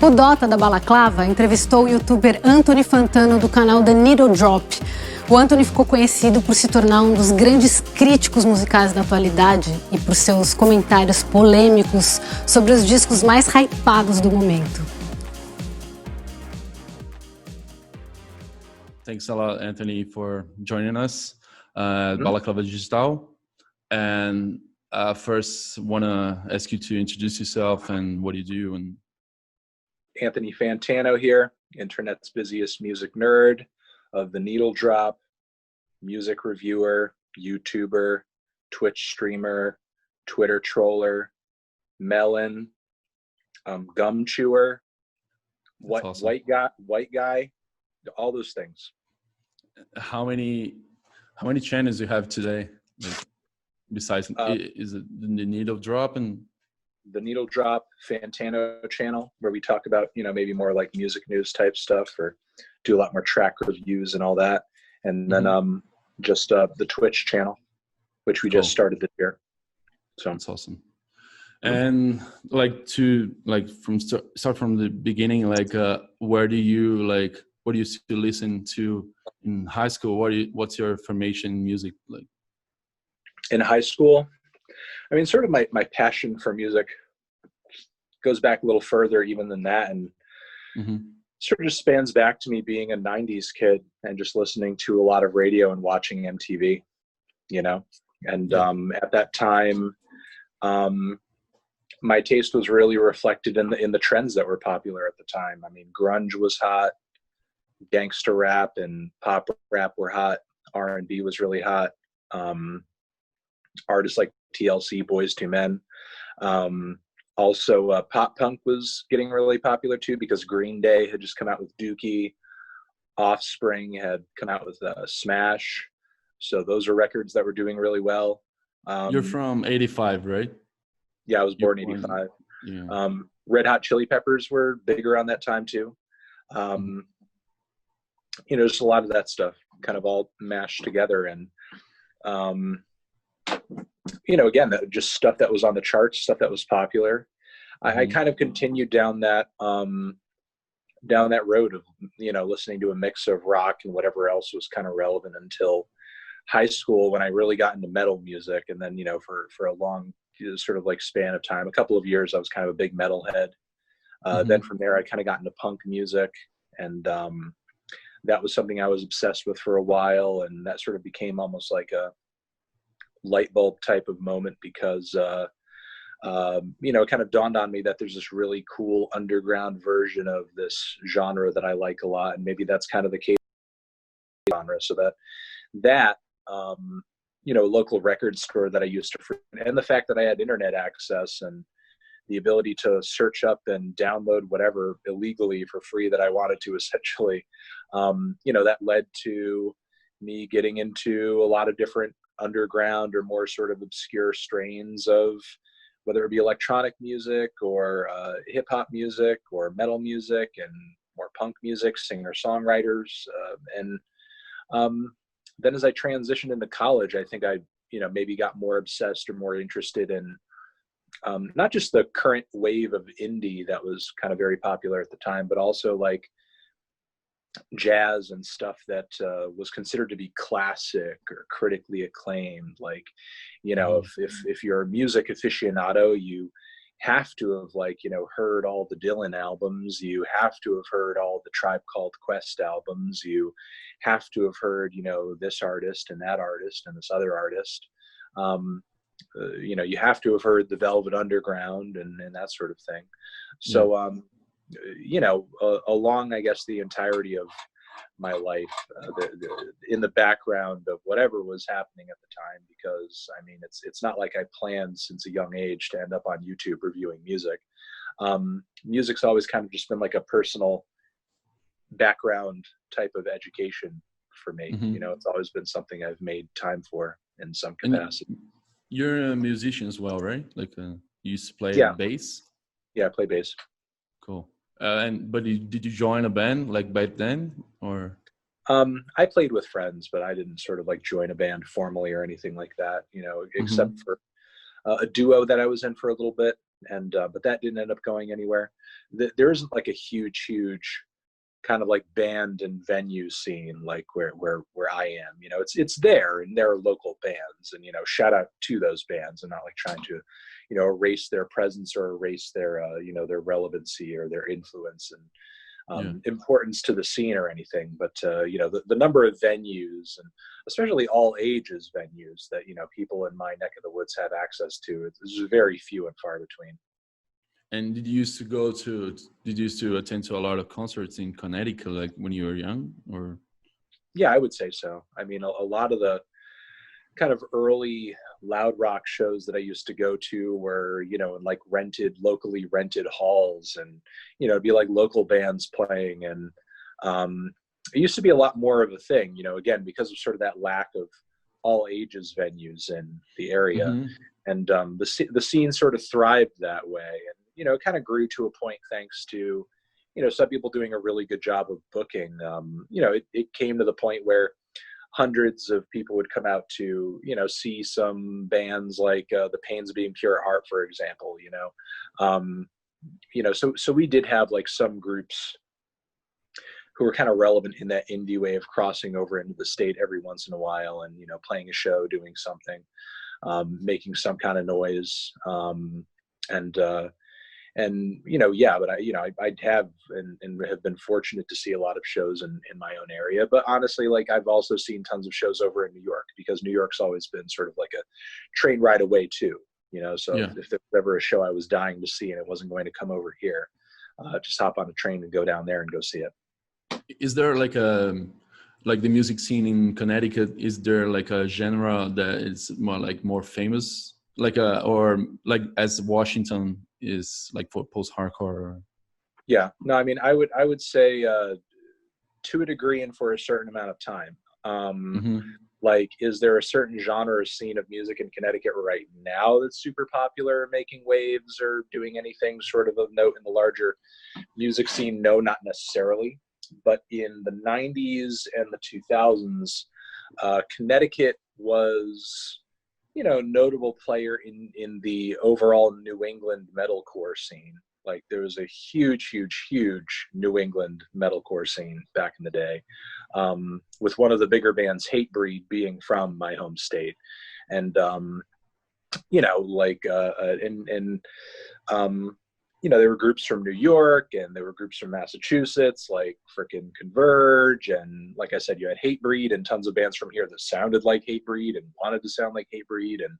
O Dota da Balaclava entrevistou o youtuber Anthony Fantano do canal The Needle Drop. O Anthony ficou conhecido por se tornar um dos grandes críticos musicais da atualidade e por seus comentários polêmicos sobre os discos mais hypados do momento. Thanks a lot, Anthony, for joining us at Balaclava Digital. And first, want to ask you to introduce yourself and what you do. And Anthony Fantano here, internet's busiest music nerd of the Needle Drop, music reviewer, YouTuber, Twitch streamer, Twitter troller, melon, gum chewer, awesome. white guy, all those things. How many channels do you have today? Like, besides, is it the Needle Drop and the Needle Drop Fantano channel, where we talk about, maybe more like music news type stuff, or do a lot more track reviews and all that. And then just the Twitch channel, which we just started this year. So that's awesome. And start from the beginning, what do you still listen to in high school? What's your formation in music like? In high school, I mean, sort of my passion for music goes back a little further even than that, and sort of just spans back to me being a 90s kid and just listening to a lot of radio and watching MTV, and at that time, my taste was really reflected in the trends that were popular at the time. I mean, grunge was hot, gangster rap and pop rap were hot, R&B was really hot. Artists like TLC, Boys II Men. Also, pop punk was getting really popular too, because Green Day had just come out with Dookie. Offspring had come out with Smash. So those are records that were doing really well. You're from 85, right? Yeah, I was born in 85. Yeah. Red Hot Chili Peppers were big around that time too. Just a lot of that stuff kind of all mashed together. And again, just stuff that was on the charts, stuff that was popular. I kind of continued down that road of, listening to a mix of rock and whatever else was kind of relevant until high school, when I really got into metal music. And then, for a long sort of like span of time, a couple of years, I was kind of a big metalhead. Then from there, I kind of got into punk music, and that was something I was obsessed with for a while. And that sort of became almost like a light bulb type of moment, because it kind of dawned on me that there's this really cool underground version of this genre that I like a lot, and maybe that's kind of the case genre. So that local record store that I used to, and the fact that I had internet access and the ability to search up and download whatever illegally for free that I wanted to, essentially, that led to me getting into a lot of different underground or more sort of obscure strains of, whether it be electronic music or hip hop music or metal music and more punk music, singer-songwriters. Then as I transitioned into college, I think I, maybe got more obsessed or more interested in not just the current wave of indie that was kind of very popular at the time, but also like jazz and stuff that was considered to be classic or critically acclaimed. Like, if you're a music aficionado, you have to have heard all the Dylan albums. You have to have heard all the Tribe Called Quest albums. You have to have heard, this artist and that artist and this other artist. You have to have heard the Velvet Underground and that sort of thing. So, along, I guess, the entirety of my life, in the background of whatever was happening at the time, because I mean, it's not like I planned since a young age to end up on YouTube reviewing music. Music's always kind of just been like a personal background type of education for me. It's always been something I've made time for in some capacity. And you're a musician as well, right? Like you used to play bass? Yeah, I play bass. Cool. But did you join a band like back then, or? I played with friends, but I didn't sort of like join a band formally or anything like that, except for a duo that I was in for a little bit. and but that didn't end up going anywhere. There isn't like a huge kind of like band and venue scene like where I am. You know, it's there, and there are local bands, and you know, shout out to those bands. I'm not like trying to, you know, erase their presence or erase their you know, their relevancy or their influence and importance to the scene or anything. But you know, the number of venues, and especially all ages venues that, you know, people in my neck of the woods have access to, is very few and far between. And did you used to attend to a lot of concerts in Connecticut, like when you were young, or? Yeah, I would say so. I mean, a lot of the kind of early loud rock shows that I used to go to were, you know, in like locally rented halls, and, you know, it'd be like local bands playing. And it used to be a lot more of a thing, you know, again, because of sort of that lack of all ages venues in the area. Mm-hmm. And the scene sort of thrived that way. And, you know, it kind of grew to a point thanks to, you know, some people doing a really good job of booking. You know, it came to the point where hundreds of people would come out to, you know, see some bands like the Pains of Being Pure at Heart, for example. You know, so we did have like some groups who were kind of relevant in that indie way of crossing over into the state every once in a while, and, you know, playing a show, doing something, making some kind of noise, and you know, yeah, but I have and have been fortunate to see a lot of shows in my own area. But honestly, like, I've also seen tons of shows over in New York, because New York's always been sort of like a train ride away too, you know. So if there was ever a show I was dying to see and it wasn't going to come over here, just hop on a train and go down there and go see it. Is there like the music scene in Connecticut, is there like a genre that is more famous, or like as Washington is like for post-hardcore? Yeah, no, I mean, I would say to a degree and for a certain amount of time. Like, is there a certain genre or scene of music in Connecticut right now that's super popular, making waves, or doing anything sort of note in the larger music scene? No, not necessarily. But in the 90s and the 2000s, Connecticut was, you know, notable player in the overall New England metalcore scene. Like, there was a huge New England metalcore scene back in the day, with one of the bigger bands, Hatebreed, being from my home state. And you know, like you know, there were groups from New York, and there were groups from Massachusetts, like frickin' Converge, and like I said, you had Hatebreed, and tons of bands from here that sounded like Hatebreed and wanted to sound like Hatebreed. And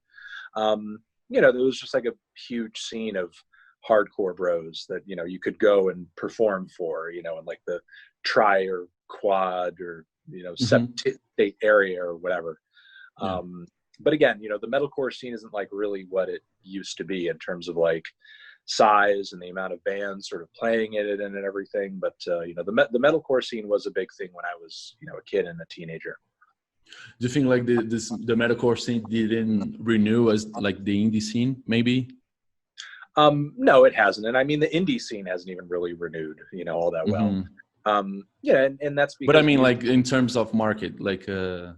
you know, there was just like a huge scene of hardcore bros that, you know, you could go and perform for, you know, in like the tri or quad or, you know, state area or whatever. But again, you know, the metalcore scene isn't like really what it used to be in terms of like size and the amount of bands sort of playing in it and everything. But you know, the metalcore scene was a big thing when I was, you know, a kid and a teenager. Do you think like the metalcore scene didn't renew as like the indie scene, maybe? No, it hasn't. And I mean, the indie scene hasn't even really renewed, you know, all that well. Yeah, and that's because, but I mean, like in terms of market, like yeah,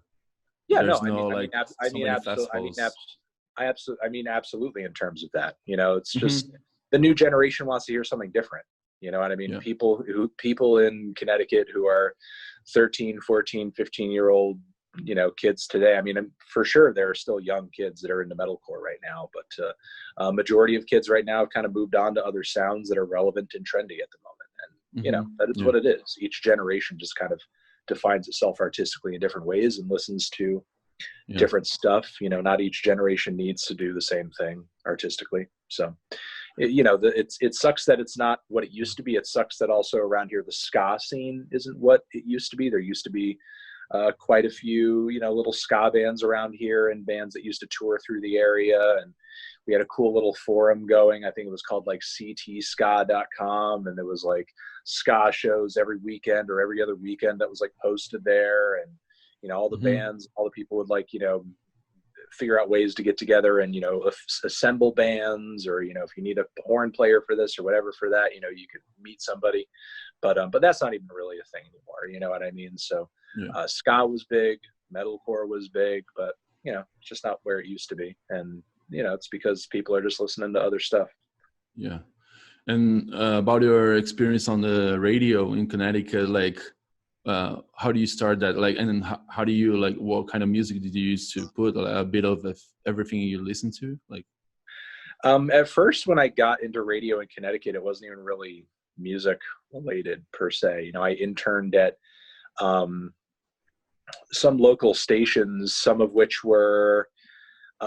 there's I mean, absolutely in terms of that. You know, it's just the new generation wants to hear something different. You know what I mean? Yeah. People in Connecticut who are 13, 14, 15-year-old, you know, kids today. I mean, for sure there are still young kids that are into metalcore right now, but majority of kids right now have kind of moved on to other sounds that are relevant and trendy at the moment. And you know, that is what it is. Each generation just kind of defines itself artistically in different ways and listens to different stuff. You know, not each generation needs to do the same thing artistically. So you know, it sucks that it's not what it used to be. It sucks that also around here the ska scene isn't what it used to be. There used to be quite a few, you know, little ska bands around here, and bands that used to tour through the area. And we had a cool little forum going. I think it was called like ctska.com, and there was like ska shows every weekend or every other weekend that was like posted there. And you know, all the bands, all the people would like, you know, figure out ways to get together and, you know, assemble bands, or, you know, if you need a horn player for this or whatever for that, you know, you could meet somebody. But that's not even really a thing anymore. You know what I mean? So ska was big, metalcore was big, but, you know, it's just not where it used to be. And, you know, it's because people are just listening to other stuff. Yeah. And about your experience on the radio in Connecticut, like, how do you start that? Like, and then how do you, like, what kind of music did you use to put a bit of everything you listen to? Like, at first, when I got into radio in Connecticut, it wasn't even really music related per se. You know, I interned at some local stations, some of which were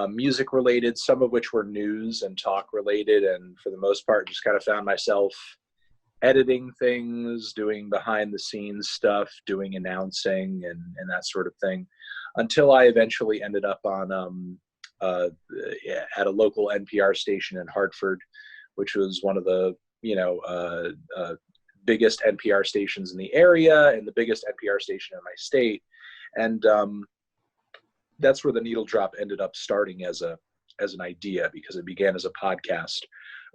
music related, some of which were news and talk related, and for the most part just kind of found myself editing things, doing behind the scenes stuff, doing announcing and that sort of thing, until I eventually ended up on at a local NPR station in Hartford, which was one of the biggest NPR stations in the area and the biggest NPR station in my state. And that's where the Needle Drop ended up starting as an idea, because it began as a podcast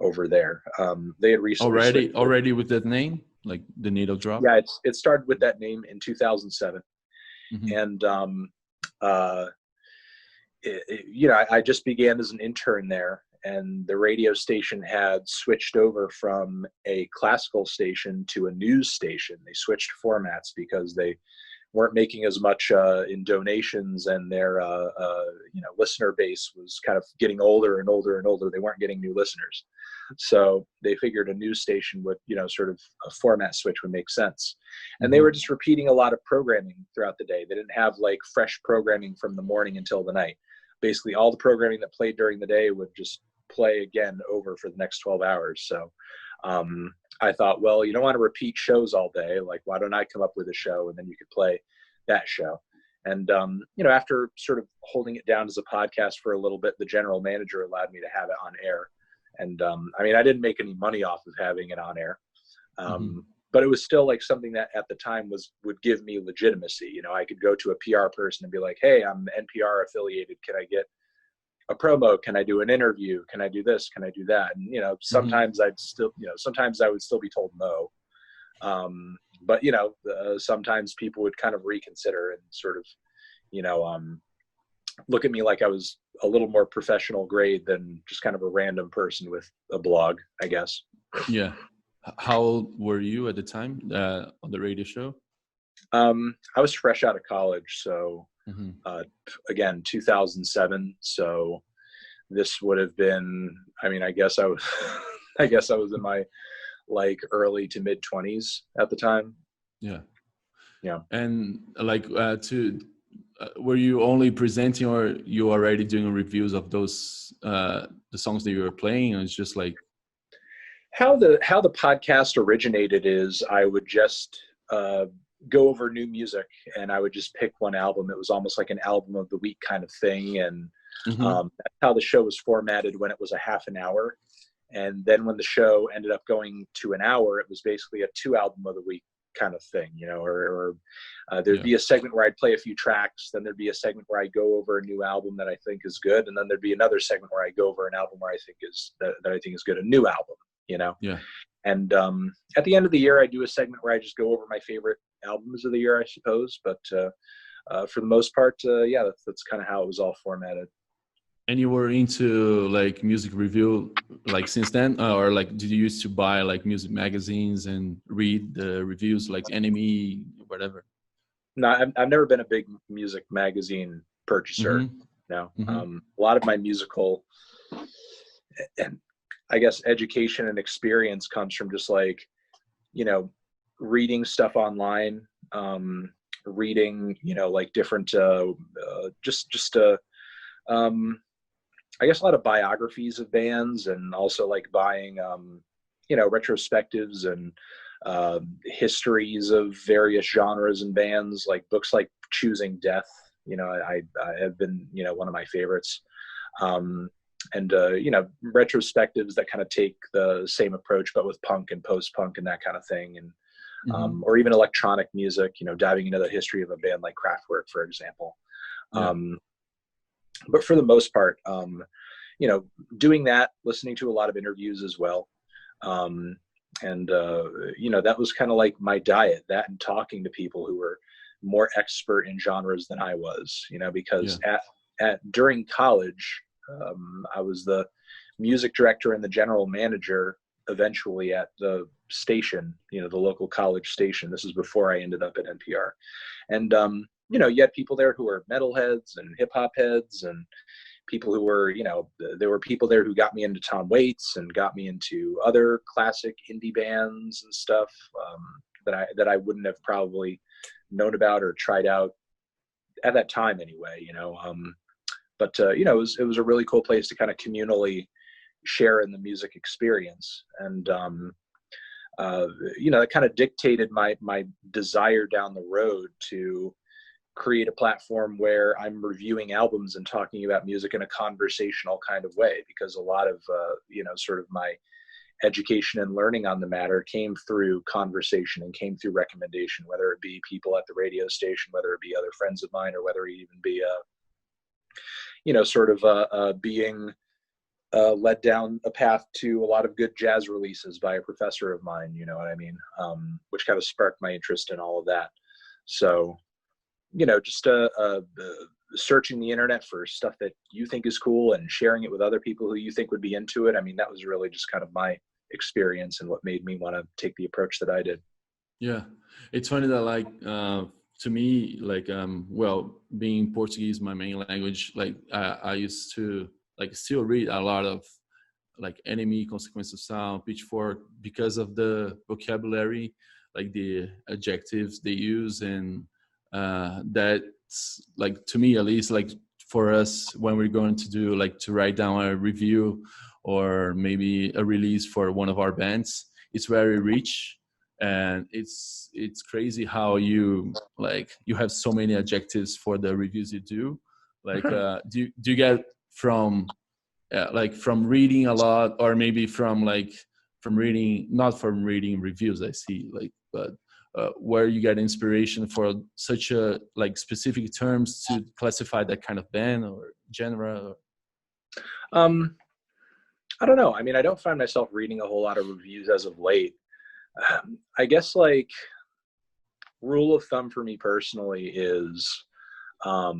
over there. They had recently already with that name, like the Needle Drop. Yeah, it started with that name in 2007, Mm-hmm. and I just began as an intern there, and the radio station had switched over from a classical station to a news station. They switched formats because they weren't making as much in donations, and their listener base was kind of getting older and older and older. They weren't getting new listeners, so they figured a news station would, sort of a format switch would make sense. And they were just repeating a lot of programming throughout the day. They didn't have like fresh programming from the morning until the night. Basically, all the programming that played during the day would just play again over for the next 12 hours. So I thought, well, you don't want to repeat shows all day. Like, why don't I come up with a show and then you could play that show? And, after sort of holding it down as a podcast for a little bit, the general manager allowed me to have it on air. And I didn't make any money off of having it on air. But it was still like something that at the time would give me legitimacy. I could go to a PR person and be like, hey, I'm NPR affiliated. Can I get a promo? Can I do an interview? Can I do this? Can I do that? And, sometimes sometimes I would still be told no. But, sometimes people would kind of reconsider and sort of, look at me like I was a little more professional grade than just kind of a random person with a blog, I guess. Yeah. How old were you at the time on the radio show? I was fresh out of college. So again, 2007. So this would have been, I guess I was in my like early to mid 20s at the time. Yeah. Yeah. And like were you only presenting, or you already doing reviews of those the songs that you were playing? And it's just like how the podcast originated is I would just go over new music and I would just pick one album. It was almost like an album of the week kind of thing. And that's how the show was formatted when it was a half an hour. And then when the show ended up going to an hour, it was basically a 2 album of the week kind of thing, or there'd be a segment where I'd play a few tracks. Then there'd be a segment where I go over a new album that I think is good. And then there'd be another segment where I go over an album where I think that I think is good, a new album, Yeah. And at the end of the year, I do a segment where I just go over my favorite albums of the year, I suppose. But for the most part, that's kind of how it was all formatted. And you were into like music review like since then, or like did you used to buy like music magazines and read the reviews like Enemy, whatever? No, I've never been a big music magazine purchaser. No, a lot of my musical and I guess education and experience comes from just like, reading stuff online, reading, like different, I guess a lot of biographies of bands, and also like buying, retrospectives and histories of various genres and bands, like books like Choosing Death. I have been, one of my favorites. And retrospectives that kind of take the same approach, but with punk and post-punk and that kind of thing. And, or even electronic music, diving into the history of a band like Kraftwerk, for example. Yeah. But for the most part, doing that, listening to a lot of interviews as well. That was kind of like my diet, that and talking to people who were more expert in genres than I was, because during college, I was the music director and the general manager eventually at the station, the local college station. This is before I ended up at NPR. And, you had people there who were metalheads and hip hop heads, and people who were, there were people there who got me into Tom Waits and got me into other classic indie bands and stuff that I wouldn't have probably known about or tried out at that time anyway, But it was a really cool place to kind of communally share in the music experience. And, that kind of dictated my desire down the road to create a platform where I'm reviewing albums and talking about music in a conversational kind of way, because a lot of, sort of my education and learning on the matter came through conversation and came through recommendation, whether it be people at the radio station, whether it be other friends of mine, or whether it even be, being led down a path to a lot of good jazz releases by a professor of mine, you know what I mean? Which kind of sparked my interest in all of that. So, just searching the internet for stuff that you think is cool and sharing it with other people who you think would be into it. I mean, that was really just kind of my experience and what made me want to take the approach that I did. Yeah. It's funny that to me, being Portuguese, my main language, I used to still read a lot of Enemy, Consequence of Sound, Pitchfork, because of the vocabulary, the adjectives they use. And that's to me, at least, for us, when we're going to do to write down a review or maybe a release for one of our bands, it's very rich. And it's crazy how you have so many adjectives for the reviews you do. Do you get from reading a lot, or maybe from reading, not from reading reviews, I see, but where you get inspiration for such a specific terms to classify that kind of band or genre? I don't know. I mean, I don't find myself reading a whole lot of reviews as of late. I guess rule of thumb for me personally is, I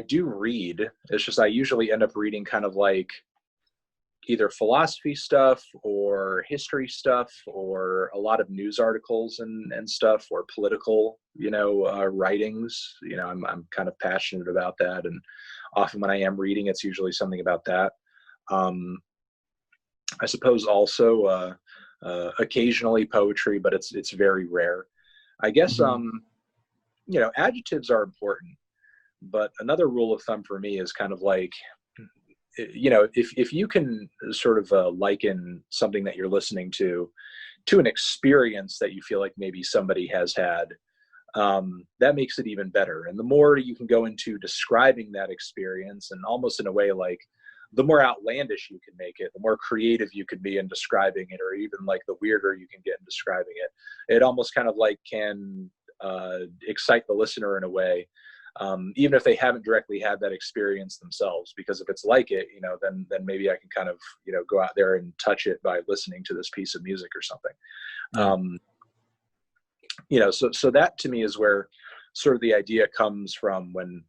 do read. It's just I usually end up reading kind of either philosophy stuff or history stuff, or a lot of news articles and stuff, or political, writings. I'm kind of passionate about that, and often when I am reading, it's usually something about that. I suppose also occasionally poetry, but it's very rare. I guess adjectives are important, but another rule of thumb for me is kind of if you can sort of liken something that you're listening to an experience that you feel like maybe somebody has had, that makes it even better. And the more you can go into describing that experience, and almost in a way the more outlandish you can make it, the more creative you can be in describing it, or even the weirder you can get in describing it. It almost kind of can excite the listener in a way, even if they haven't directly had that experience themselves. Because if it's then maybe I can kind of, go out there and touch it by listening to this piece of music or something. So that to me is where sort of the idea comes from when,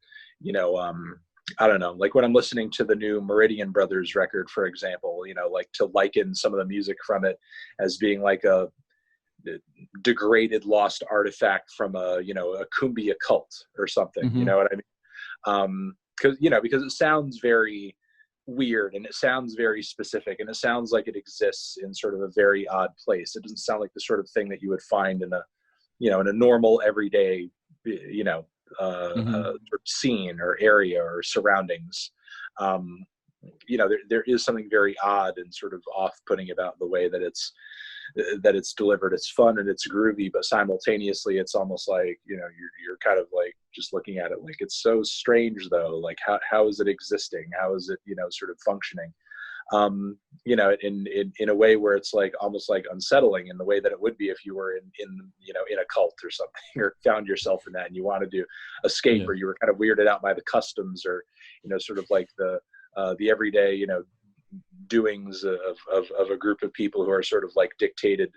I don't know, when I'm listening to the new Meridian Brothers record, for example, to liken some of the music from it as being a degraded lost artifact from a cumbia cult or something. Mm-hmm. You know what I mean? Because it sounds very weird, and it sounds very specific, and it sounds like it exists in sort of a very odd place. It doesn't sound like the sort of thing that you would find in a normal everyday sort of scene or area or surroundings. There is something very odd and sort of off-putting about the way that it's delivered. It's fun and it's groovy, but simultaneously it's almost you're kind of just looking at it it's so strange though. How is it existing? How is it sort of functioning? In a way where it's almost unsettling in the way that it would be if you were in a cult or something, or found yourself in that and you wanted to escape, or you were kind of weirded out by the customs, or sort of the everyday doings of a group of people who are sort of dictated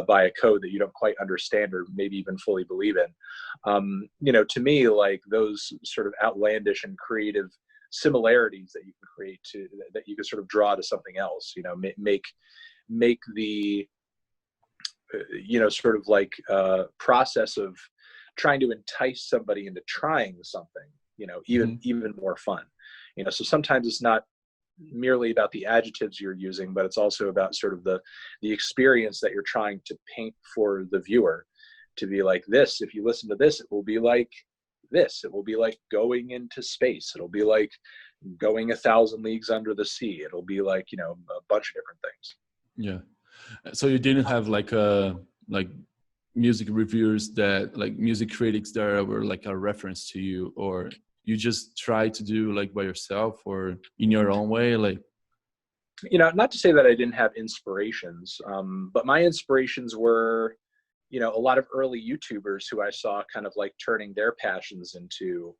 by a code that you don't quite understand or maybe even fully believe in. To me, those sort of outlandish and creative similarities that you can create to that you can sort of draw to something else, you know, make the sort of like process of trying to entice somebody into trying something, you know, even more fun. You know, so sometimes it's not merely about the adjectives you're using, but it's also about sort of the experience that you're trying to paint for the viewer, to be like, this, if you listen to this, it will be like this, it will be like going into space, it'll be like going 1,000 leagues under the sea, it'll be like, you know, a bunch of different things. Yeah. So you didn't have like music reviewers that, like music critics that were like a reference to you, or you just try to do like by yourself or in your own way? Like, you know, not to say that I didn't have inspirations, but my inspirations were, you know, a lot of early YouTubers who I saw kind of like turning their passions into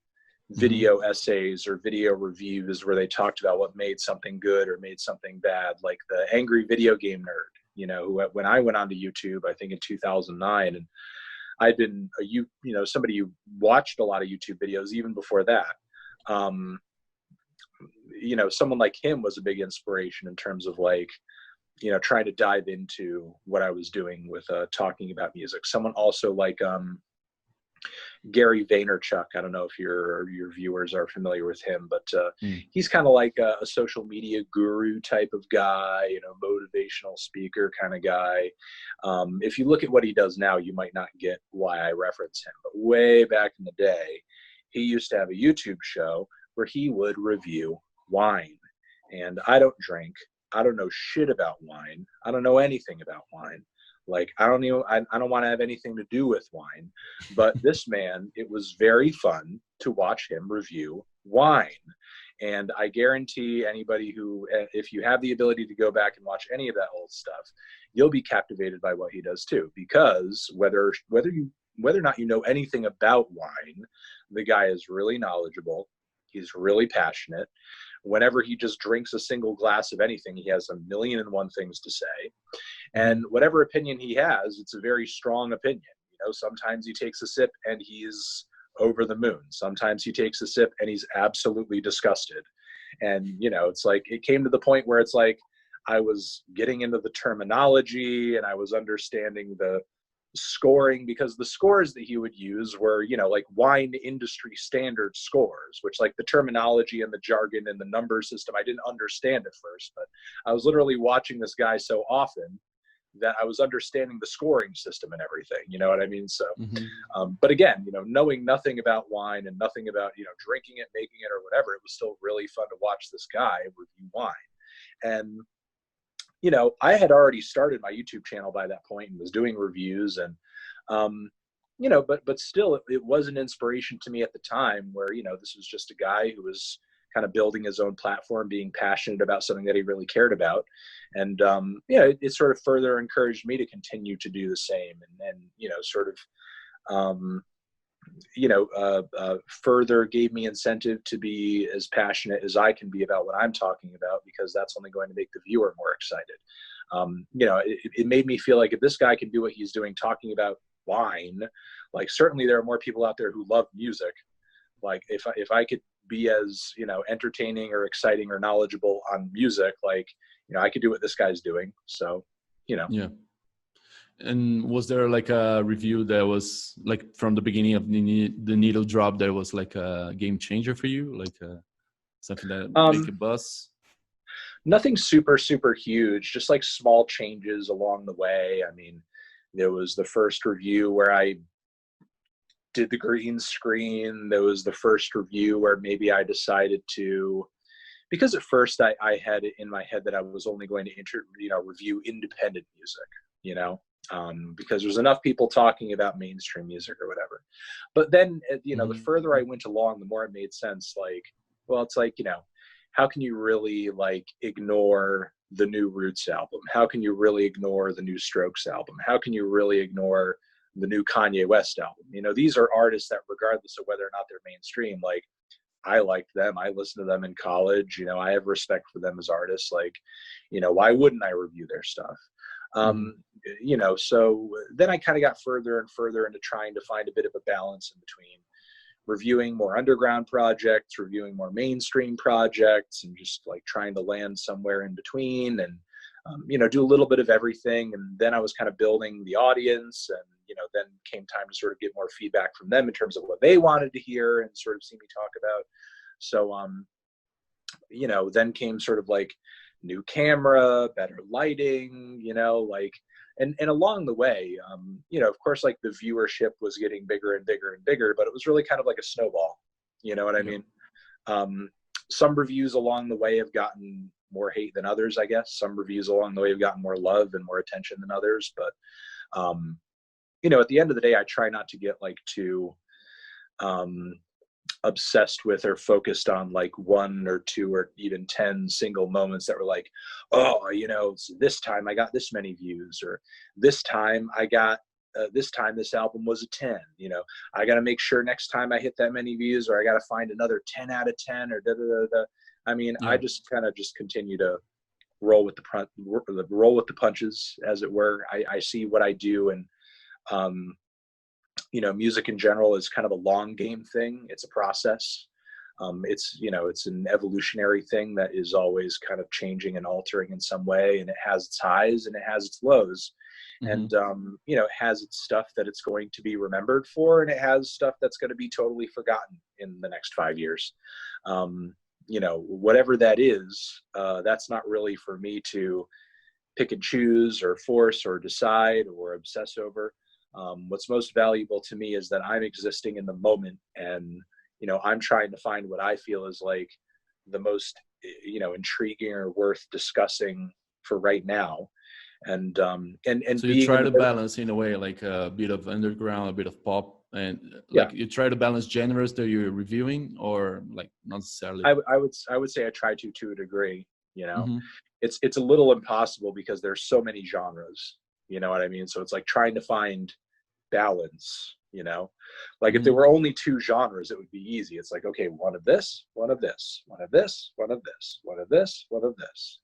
video essays or video reviews where they talked about what made something good or made something bad, like the Angry Video Game Nerd, you know, who, when I went onto YouTube, I think in 2009, and I'd been somebody who watched a lot of YouTube videos even before that. You know, someone like him was a big inspiration in terms of like, you know, trying to dive into what I was doing with talking about music. Someone also like Gary Vaynerchuk. I don't know if your viewers are familiar with him, but he's kind of like a social media guru type of guy, you know, motivational speaker kind of guy. If you look at what he does now, you might not get why I reference him, but way back in the day, he used to have a YouTube show where he would review wine. And I don't drink. I don't know shit about wine. I don't know anything about wine. Like, I don't want to have anything to do with wine. But this man, it was very fun to watch him review wine. And I guarantee anybody who, if you have the ability to go back and watch any of that old stuff, you'll be captivated by what he does too. Because whether or not you know anything about wine, the guy is really knowledgeable. He's really passionate. Whenever he just drinks a single glass of anything, he has 1,000,001 things to say. And whatever opinion he has, it's a very strong opinion. You know, sometimes he takes a sip and he's over the moon. Sometimes he takes a sip and he's absolutely disgusted. And, you know, it's like, it came to the point where it's like, I was getting into the terminology and I was understanding the scoring, because the scores that he would use were, you know, like wine industry standard scores, which like the terminology and the jargon and the number system, I didn't understand at first, but I was literally watching this guy so often that I was understanding the scoring system and everything, you know what I mean? So, but again, you know, knowing nothing about wine and nothing about, you know, drinking it, making it or whatever, it was still really fun to watch this guy review wine. And you know, I had already started my YouTube channel by that point and was doing reviews, and, you know, but still it was an inspiration to me at the time where, you know, this was just a guy who was kind of building his own platform, being passionate about something that he really cared about. And, yeah, it sort of further encouraged me to continue to do the same and you know, sort of, further gave me incentive to be as passionate as I can be about what I'm talking about, because that's only going to make the viewer more excited. You know, it made me feel like if this guy can do what he's doing, talking about wine, like certainly there are more people out there who love music. Like if I could be as, you know, entertaining or exciting or knowledgeable on music, like, you know, I could do what this guy's doing. So, you know. Yeah. And was there like a review that was like from the beginning of the needle drop that was like a game changer for you, like something that make a buzz? Nothing super, super huge, just like small changes along the way. I mean, there was the first review where I did the green screen. There was the first review where maybe I decided to, because at first I had it in my head that I was only going to review independent music, you know, because there's enough people talking about mainstream music or whatever. But then, you know, the further I went along, the more it made sense. Like, well, it's like, you know, how can you really like ignore the new Roots album? How can you really ignore the new Strokes album? How can you really ignore the new Kanye West album? You know, these are artists that regardless of whether or not they're mainstream, like I liked them. I listened to them in college. You know, I have respect for them as artists. Like, you know, why wouldn't I review their stuff? You know, so then I kind of got further and further into trying to find a bit of a balance in between reviewing more underground projects, reviewing more mainstream projects, and just like trying to land somewhere in between, and do a little bit of everything. And then I was kind of building the audience, and then came time to sort of get more feedback from them in terms of what they wanted to hear and sort of see me talk about. So then came sort of like new camera, better lighting, and along the way, of course, like the viewership was getting bigger and bigger and bigger, but it was really kind of like a snowball. You know what I mean? Some reviews along the way have gotten more hate than others, I guess. Some reviews along the way have gotten more love and more attention than others. But, at the end of the day, I try not to get like too obsessed with or focused on like 1 or 2 or even 10 single moments that were like, oh, this time I got this many views, or this time I got this album was a 10. I got to make sure next time I hit that many views, or I got to find another 10 out of 10, or da da da da. I mean, I just kind of continue to roll with the punches, as it were. I see what I do, and music in general is kind of a long game thing. It's a process. It's an evolutionary thing that is always kind of changing and altering in some way, and it has its highs and it has its lows. And it has its stuff that it's going to be remembered for, and it has stuff that's going to be totally forgotten in the next 5 years. Whatever that is, that's not really for me to pick and choose or force or decide or obsess over. What's most valuable to me is that I'm existing in the moment, and I'm trying to find what I feel is like the most intriguing or worth discussing for right now. And so you try to balance in a way, like a bit of underground, a bit of pop, and like you try to balance genres that you're reviewing, or like not necessarily. I would say I try to a degree. It's a little impossible because there's so many genres. You know what I mean? So it's like trying to find balance. Like if there were only 2 genres, it would be easy. It's like, okay, one of this, one of this, one of this, one of this, one of this, one of this.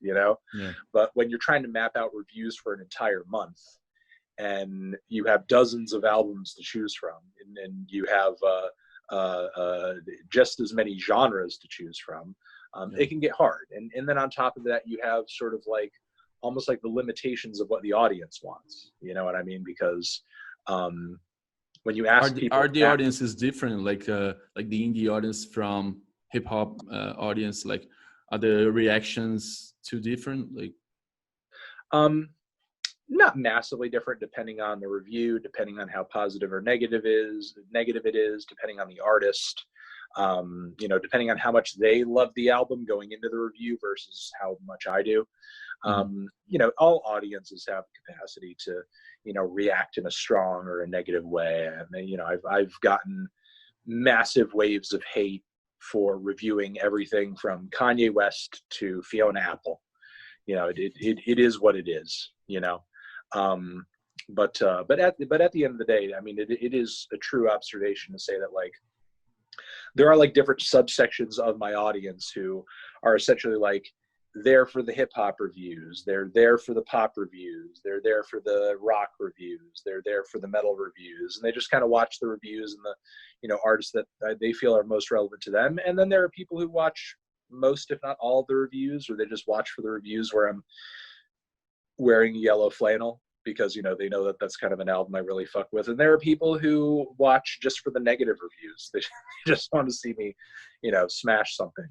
But when you're trying to map out reviews for an entire month, and you have dozens of albums to choose from, and you have just as many genres to choose from, it can get hard. And then on top of that, you have sort of like almost like the limitations of what the audience wants. You know what I mean? Because when you ask people, are the audiences different? Like the indie audience from hip hop audience, like are the reactions too different? Like, not massively different, depending on the review, depending on how positive or negative it is, depending on the artist, depending on how much they love the album going into the review versus how much I do. All audiences have the capacity to, react in a strong or a negative way. And, I've gotten massive waves of hate for reviewing everything from Kanye West to Fiona Apple. It is what it is, but at the end of the day, I mean, it is a true observation to say that like there are like different subsections of my audience who are essentially like there for the hip hop reviews, they're there for the pop reviews, they're there for the rock reviews, they're there for the metal reviews, and they just kind of watch the reviews and the artists that they feel are most relevant to them. And then there are people who watch most, if not all, of the reviews, or they just watch for the reviews where I'm wearing yellow flannel because they know that that's kind of an album I really fuck with. And there are people who watch just for the negative reviews. They just want to see me smash something.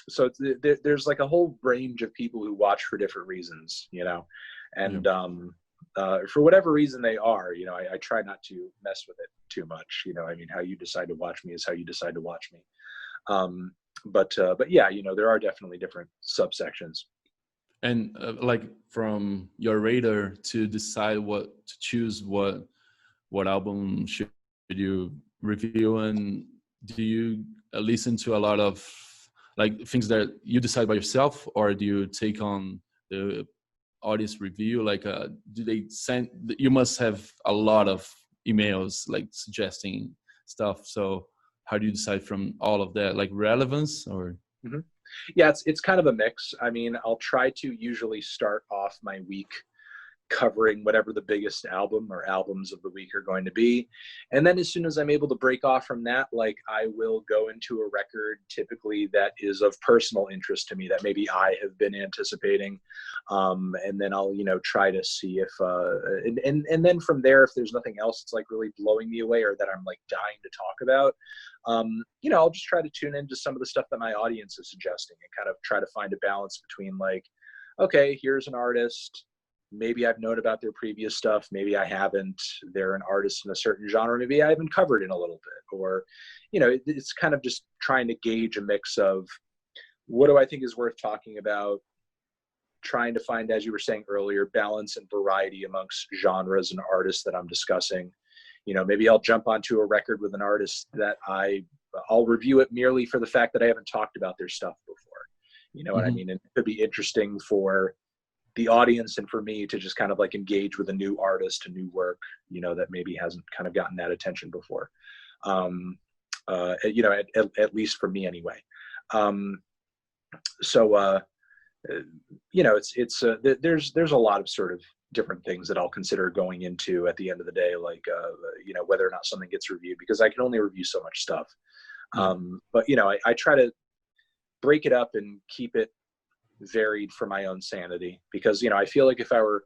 So there's like a whole range of people who watch for different reasons, and for whatever reason they are, I try not to mess with it too much. I mean, how you decide to watch me is how you decide to watch me. But yeah, there are definitely different subsections. And like from your radar to decide to choose what album should you review, and do you listen to a lot of like things that you decide by yourself, or do you take on the audience review? Like do they send, you must have a lot of emails like suggesting stuff, so how do you decide from all of that, like relevance or? Yeah, it's kind of a mix. I mean, I'll try to usually start off my week covering whatever the biggest album or albums of the week are going to be. And then as soon as I'm able to break off from that, like I will go into a record typically that is of personal interest to me that maybe I have been anticipating. And then I'll, try to see if, and then from there, if there's nothing else that's like really blowing me away or that I'm like dying to talk about, I'll just try to tune into some of the stuff that my audience is suggesting and kind of try to find a balance between like, okay, here's an artist, maybe I've known about their previous stuff, maybe I haven't, they're an artist in a certain genre, maybe I haven't covered in a little bit, or, it's kind of just trying to gauge a mix of what do I think is worth talking about, trying to find, as you were saying earlier, balance and variety amongst genres and artists that I'm discussing. Maybe I'll jump onto a record with an artist that I'll review it merely for the fact that I haven't talked about their stuff before. You know what I mean? And it could be interesting for the audience and for me to just kind of like engage with a new artist, a new work, that maybe hasn't kind of gotten that attention before. At least for me anyway. There's a lot of sort of different things that I'll consider going into at the end of the day, like, whether or not something gets reviewed, because I can only review so much stuff. But I try to break it up and keep it varied for my own sanity, because I feel like if I were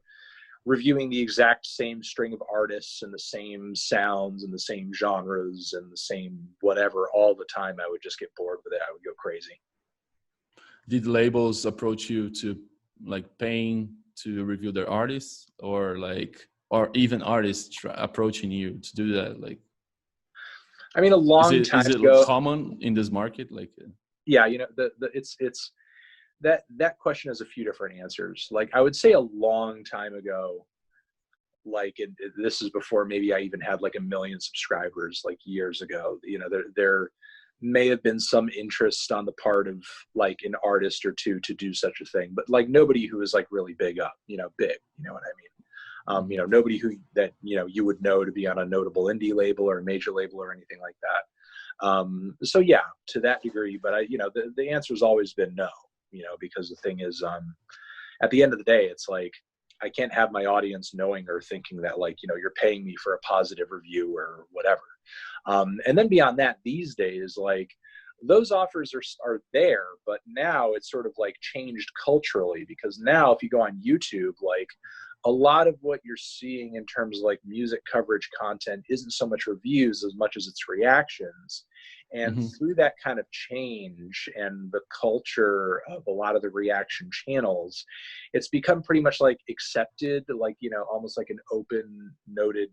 reviewing the exact same string of artists and the same sounds and the same genres and the same whatever all the time, I would just get bored with it. I would go crazy. Did labels approach you to like paying to review their artists, or even artists approaching you to do that? Like, I mean, a long time ago. Is it common in this market? Like, yeah, it's that question has a few different answers. Like, I would say a long time ago, like, this is before maybe I even had like 1 million subscribers, like years ago, there may have been some interest on the part of like an artist or two to do such a thing, but like nobody who is like really big, you know what I mean? Nobody who that, you would know to be on a notable indie label or a major label or anything like that. So yeah, to that degree, but the answer has always been no, because the thing is, at the end of the day, it's like, I can't have my audience knowing or thinking that like, you're paying me for a positive review or whatever. And then beyond that, these days, like those offers are there, but now it's sort of like changed culturally, because now if you go on YouTube, like a lot of what you're seeing in terms of like music coverage content isn't so much reviews as much as it's reactions. And through that kind of change and the culture of a lot of the reaction channels, it's become pretty much like accepted, like, almost like an open noted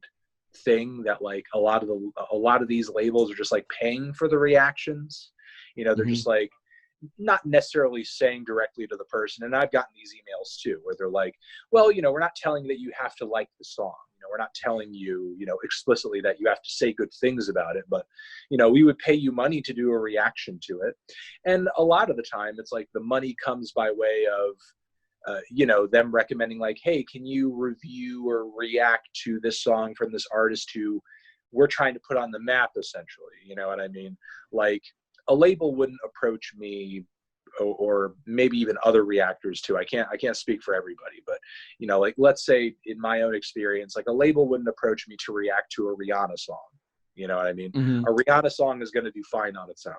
thing that like a lot of these labels are just like paying for the reactions. They're just like not necessarily saying directly to the person. And I've gotten these emails too, where they're like, well, we're not telling you that you have to like the song. We're not telling you, explicitly that you have to say good things about it, but, we would pay you money to do a reaction to it. And a lot of the time it's like the money comes by way of, them recommending like, hey, can you review or react to this song from this artist who we're trying to put on the map, essentially. You know what I mean? Like a label wouldn't approach me, or maybe even other reactors too. I can't speak for everybody, but like let's say in my own experience, like a label wouldn't approach me to react to a Rihanna song. You know what I mean? A Rihanna song is going to do fine on its own.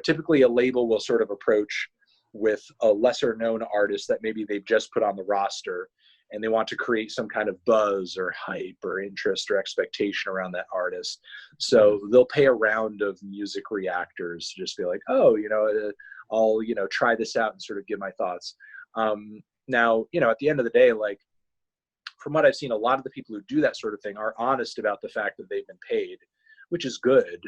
Typically a label will sort of approach with a lesser known artist that maybe they've just put on the roster, and they want to create some kind of buzz or hype or interest or expectation around that artist. So they'll pay a round of music reactors to just be like, oh, I'll, try this out and sort of give my thoughts. Now, at the end of the day, like from what I've seen, a lot of the people who do that sort of thing are honest about the fact that they've been paid, which is good.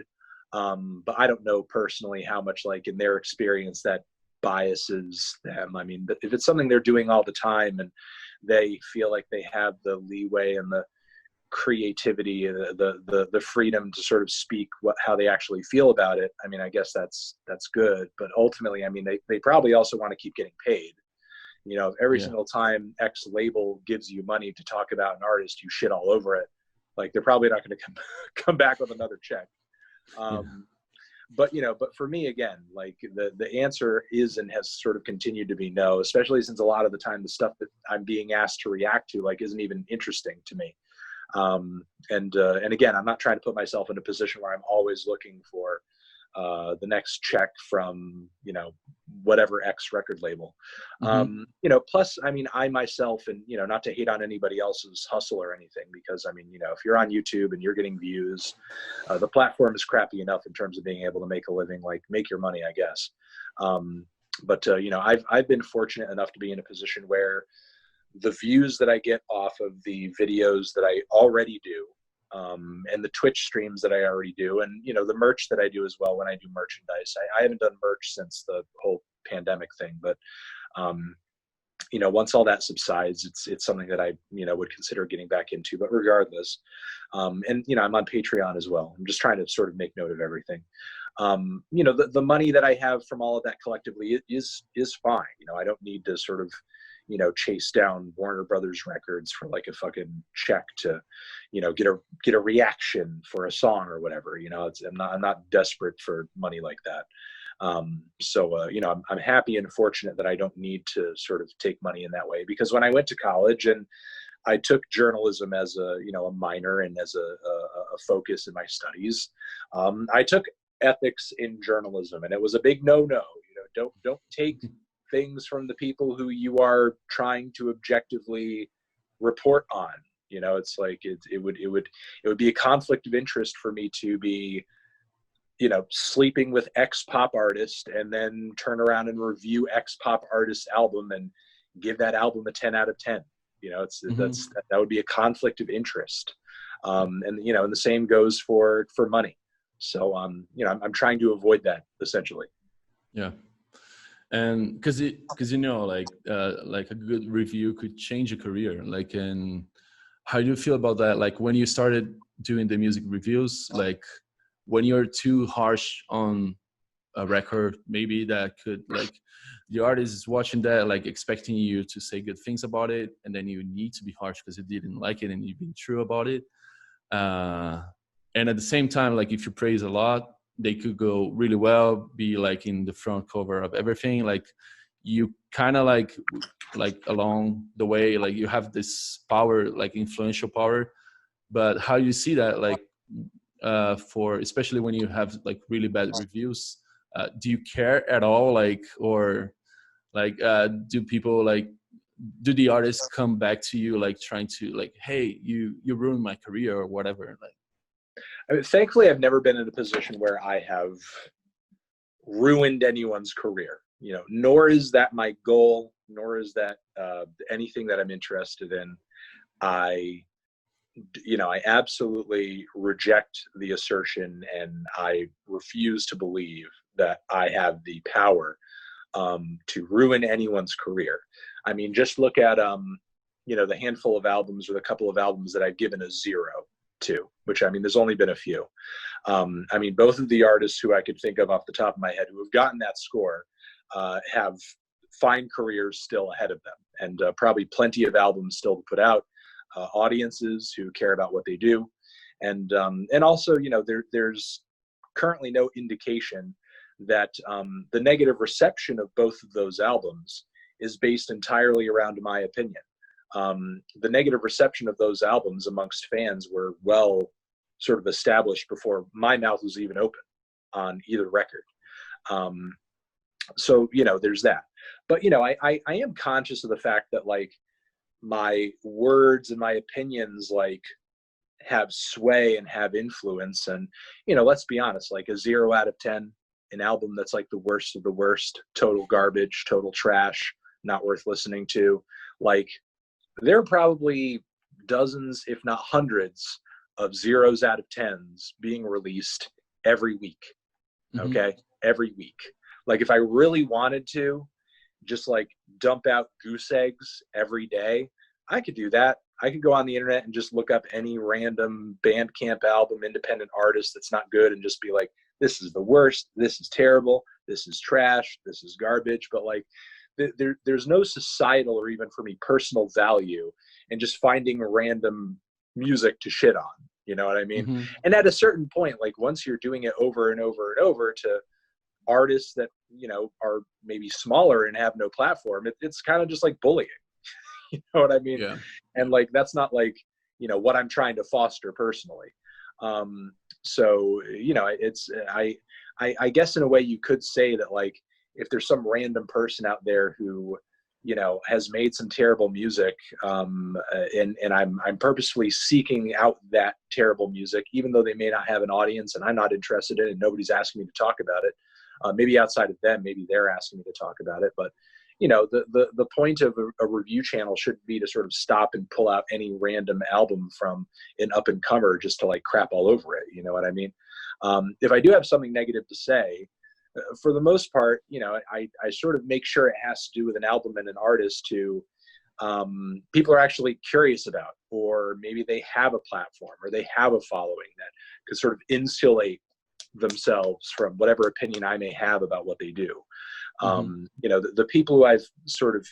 But I don't know personally how much, like in their experience, that biases them. I mean, if it's something they're doing all the time and they feel like they have the leeway and the creativity and the freedom to sort of speak how they actually feel about it, I mean, I guess that's good. But ultimately, I mean, they probably also want to keep getting paid. Every single time X label gives you money to talk about an artist, you shit all over it. Like they're probably not going to come back with another check. but but for me, again, like the answer is and has sort of continued to be no, especially since a lot of the time the stuff that I'm being asked to react to like isn't even interesting to me. And again, I'm not trying to put myself in a position where I'm always looking for the next check from whatever X record label. Plus, I mean, I myself, and not to hate on anybody else's hustle or anything, because I mean, if you're on YouTube and you're getting views, the platform is crappy enough in terms of being able to make a living, like make your money, I guess. But I've been fortunate enough to be in a position where the views that I get off of the videos that I already do, and the Twitch streams that I already do, and the merch that I do as well when I do merchandise. I haven't done merch since the whole pandemic thing, but once all that subsides, it's something that I would consider getting back into. But regardless, and I'm on Patreon as well. I'm just trying to sort of make note of everything. The money that I have from all of that collectively is fine. I don't need to sort of chase down Warner Brothers records for like a fucking check to, get a reaction for a song or whatever. I'm not desperate for money like that. So I'm happy and fortunate that I don't need to sort of take money in that way, because when I went to college and I took journalism as a minor and as a focus in my studies, I took ethics in journalism, and it was a big no-no. Don't take things from the people who you are trying to objectively report on. It's like it would be a conflict of interest for me to be sleeping with X pop artist and then turn around and review X pop artist's album and give that album a 10 out of 10. That would be a conflict of interest. And the same goes for money. So I'm trying to avoid that essentially. Yeah. And because like a good review could change a career. Like, and how do you feel about that? Like when you started doing the music reviews, like when you're too harsh on a record, maybe that could, like, the artist is watching that, like expecting you to say good things about it, and then you need to be harsh because you didn't like it and you've been true about it. And at the same time, like if you praise a lot, they could go really well, be like in the front cover of everything. Like you kind of like along the way, like you have this power, like influential power. But how you see that, like for especially when you have like really bad reviews, do you care at all? Like, or like do people like, do the artists come back to you like trying to like, hey, you ruined my career or whatever? Like, I mean, thankfully, I've never been in a position where I have ruined anyone's career, nor is that my goal, nor is that anything that I'm interested in. I absolutely reject the assertion, and I refuse to believe that I have the power to ruin anyone's career. I mean, just look at, the handful of albums or the couple of albums that I've given a 0 to, which, I mean, there's only been a few. I mean, both of the artists who I could think of off the top of my head who have gotten that score have fine careers still ahead of them, and probably plenty of albums still to put out, audiences who care about what they do. And also, there's currently no indication that the negative reception of both of those albums is based entirely around my opinion. The negative reception of those albums amongst fans were well sort of established before my mouth was even open on either record. So, there's that. But, I am conscious of the fact that like my words and my opinions like have sway and have influence. And, let's be honest, like a 0 out of 10, an album that's like the worst of the worst, total garbage, total trash, not worth listening to, like, there are probably dozens, if not hundreds, of 0s out of 10s being released every week. Okay. Every week. Like if I really wanted to just like dump out goose eggs every day, I could do that. I could go on the internet and just look up any random Bandcamp album, independent artist that's not good, and just be like, this is the worst. This is terrible. This is trash. This is garbage. But like, there's no societal or even for me personal value in just finding random music to shit on. You know what I mean? Mm-hmm. And at a certain point, like once you're doing it over and over and over to artists that, you know, are maybe smaller and have no platform, it's kind of just like bullying. You know what I mean? Yeah. And like, that's not like, you know, what I'm trying to foster personally. So, you know, it's, I guess in a way you could say that like, if there's some random person out there who, you know, has made some terrible music, and I'm purposefully seeking out that terrible music, even though they may not have an audience and I'm not interested in it and nobody's asking me to talk about it. Maybe outside of them, maybe they're asking me to talk about it. But, you know, the point of a review channel shouldn't be to sort of stop and pull out any random album from an up and comer just to like crap all over it. You know what I mean? If I do have something negative to say, for the most part, you know, I sort of make sure it has to do with an album and an artist who people are actually curious about, or maybe they have a platform or they have a following that could sort of insulate themselves from whatever opinion I may have about what they do. You know, the people who I've sort of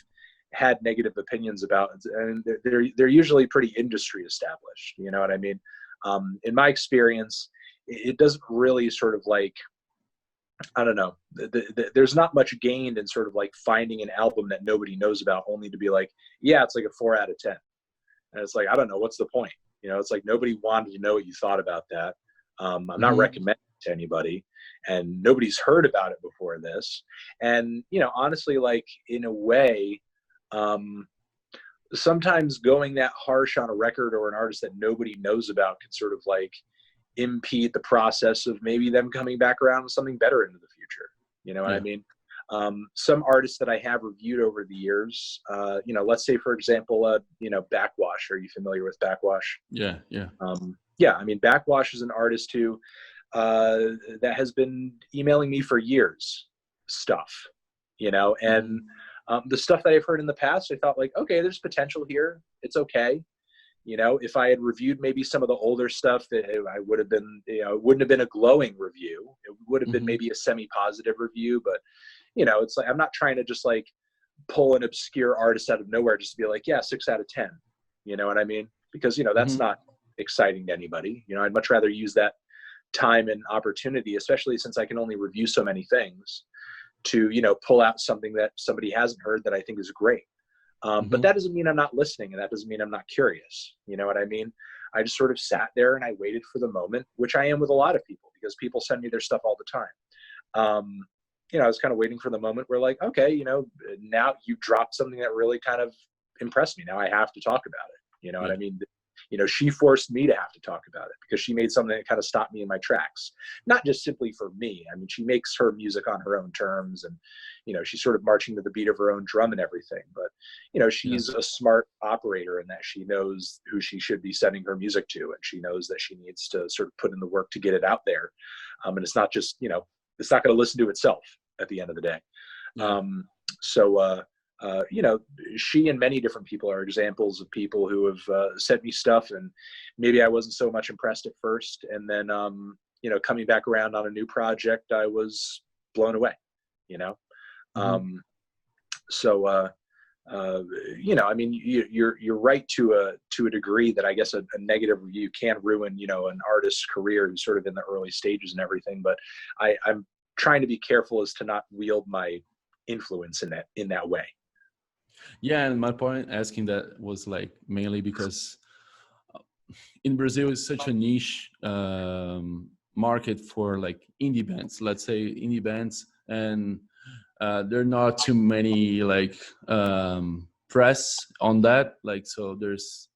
had negative opinions about, and they're usually pretty industry established. You know what I mean? In my experience, it doesn't really sort of like, I don't know, there's not much gained in sort of like finding an album that nobody knows about only to be like, yeah, it's like a 4 out of 10. And it's like, I don't know, what's the point? You know, it's like nobody wanted to know what you thought about that. I'm not recommending it to anybody, and nobody's heard about it before this. And, you know, honestly, like in a way, sometimes going that harsh on a record or an artist that nobody knows about can sort of like impede the process of maybe them coming back around with something better into the future. You know what I mean? Some artists that I have reviewed over the years, you know, let's say for example, you know, Backwash. Are you familiar with Backwash? Yeah. Yeah. I mean, Backwash is an artist who, that has been emailing me for years stuff, you know, and, the stuff that I've heard in the past, I thought like, okay, there's potential here. It's okay. You know, if I had reviewed maybe some of the older stuff, I would have been, you know, it wouldn't have been a glowing review. It would have been maybe a semi-positive review, but, you know, it's like, I'm not trying to just like pull an obscure artist out of nowhere just to be like, yeah, 6 out of 10. You know what I mean? Because, you know, that's not exciting to anybody. You know, I'd much rather use that time and opportunity, especially since I can only review so many things, to, you know, pull out something that somebody hasn't heard that I think is great. But that doesn't mean I'm not listening, and that doesn't mean I'm not curious. You know what I mean? I just sort of sat there and I waited for the moment, which I am with a lot of people because people send me their stuff all the time. You know, I was kind of waiting for the moment where like, okay, you know, now you dropped something that really kind of impressed me. Now I have to talk about it. You know what I mean? You know, she forced me to have to talk about it because she made something that kind of stopped me in my tracks, not just simply for me. I mean, she makes her music on her own terms, and, you know, she's sort of marching to the beat of her own drum and everything. But, you know, she's a smart operator in that she knows who she should be sending her music to. And she knows that she needs to sort of put in the work to get it out there. And it's not just, you know, it's not going to listen to itself at the end of the day. You know, she and many different people are examples of people who have sent me stuff, and maybe I wasn't so much impressed at first, and then you know, coming back around on a new project, I was blown away. You know, you know, I mean, you're right to a degree that I guess a negative review can ruin, you know, an artist's career who's sort of in the early stages and everything. But I'm trying to be careful as to not wield my influence in that way. Yeah, and my point asking that was like mainly because in Brazil is such a niche market for like indie bands. Let's say indie bands, and there are not too many like press on that. Like, so there's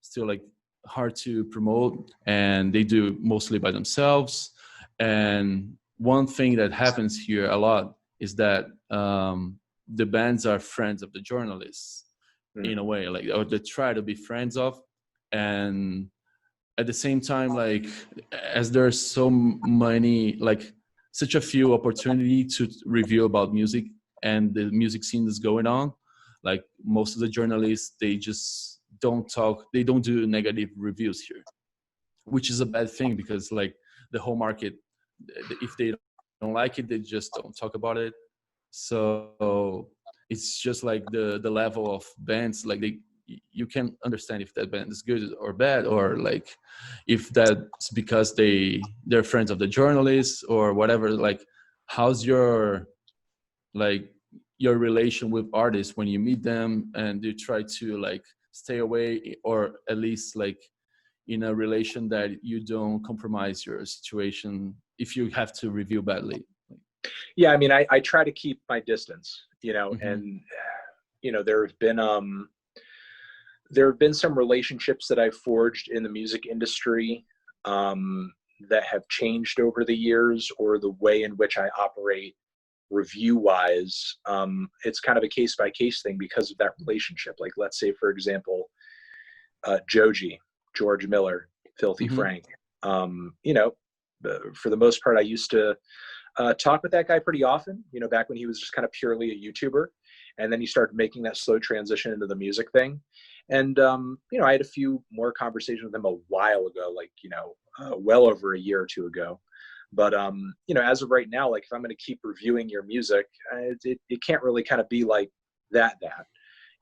still like hard to promote, and they do mostly by themselves. And one thing that happens here a lot is that the bands are friends of the journalists in a way, like, or they try to be friends of. And at the same time, like, as there's so many, like such a few opportunity to review about music and the music scene is going on, like most of the journalists, they just don't talk, they don't do negative reviews here, which is a bad thing because like the whole market, if they don't like it, they just don't talk about it. So it's just like the level of bands, like you can understand if that band is good or bad, or like if that's because they're friends of the journalists or whatever. Like, how's your relation with artists when you meet them, and you try to like stay away, or at least like in a relation that you don't compromise your situation if you have to review badly? Yeah, I mean, I try to keep my distance, and there have been some relationships that I've forged in the music industry that have changed over the years, or the way in which I operate review wise. It's kind of a case by case thing because of that relationship. Like, let's say, for example, George Miller, Filthy Frank. For the most part, I used to talk with that guy pretty often, back when he was just kind of purely a YouTuber. And then he started making that slow transition into the music thing. And, I had a few more conversations with him a while ago, like, well over a year or two ago. But, as of right now, like, if I'm going to keep reviewing your music, it can't really kind of be like that,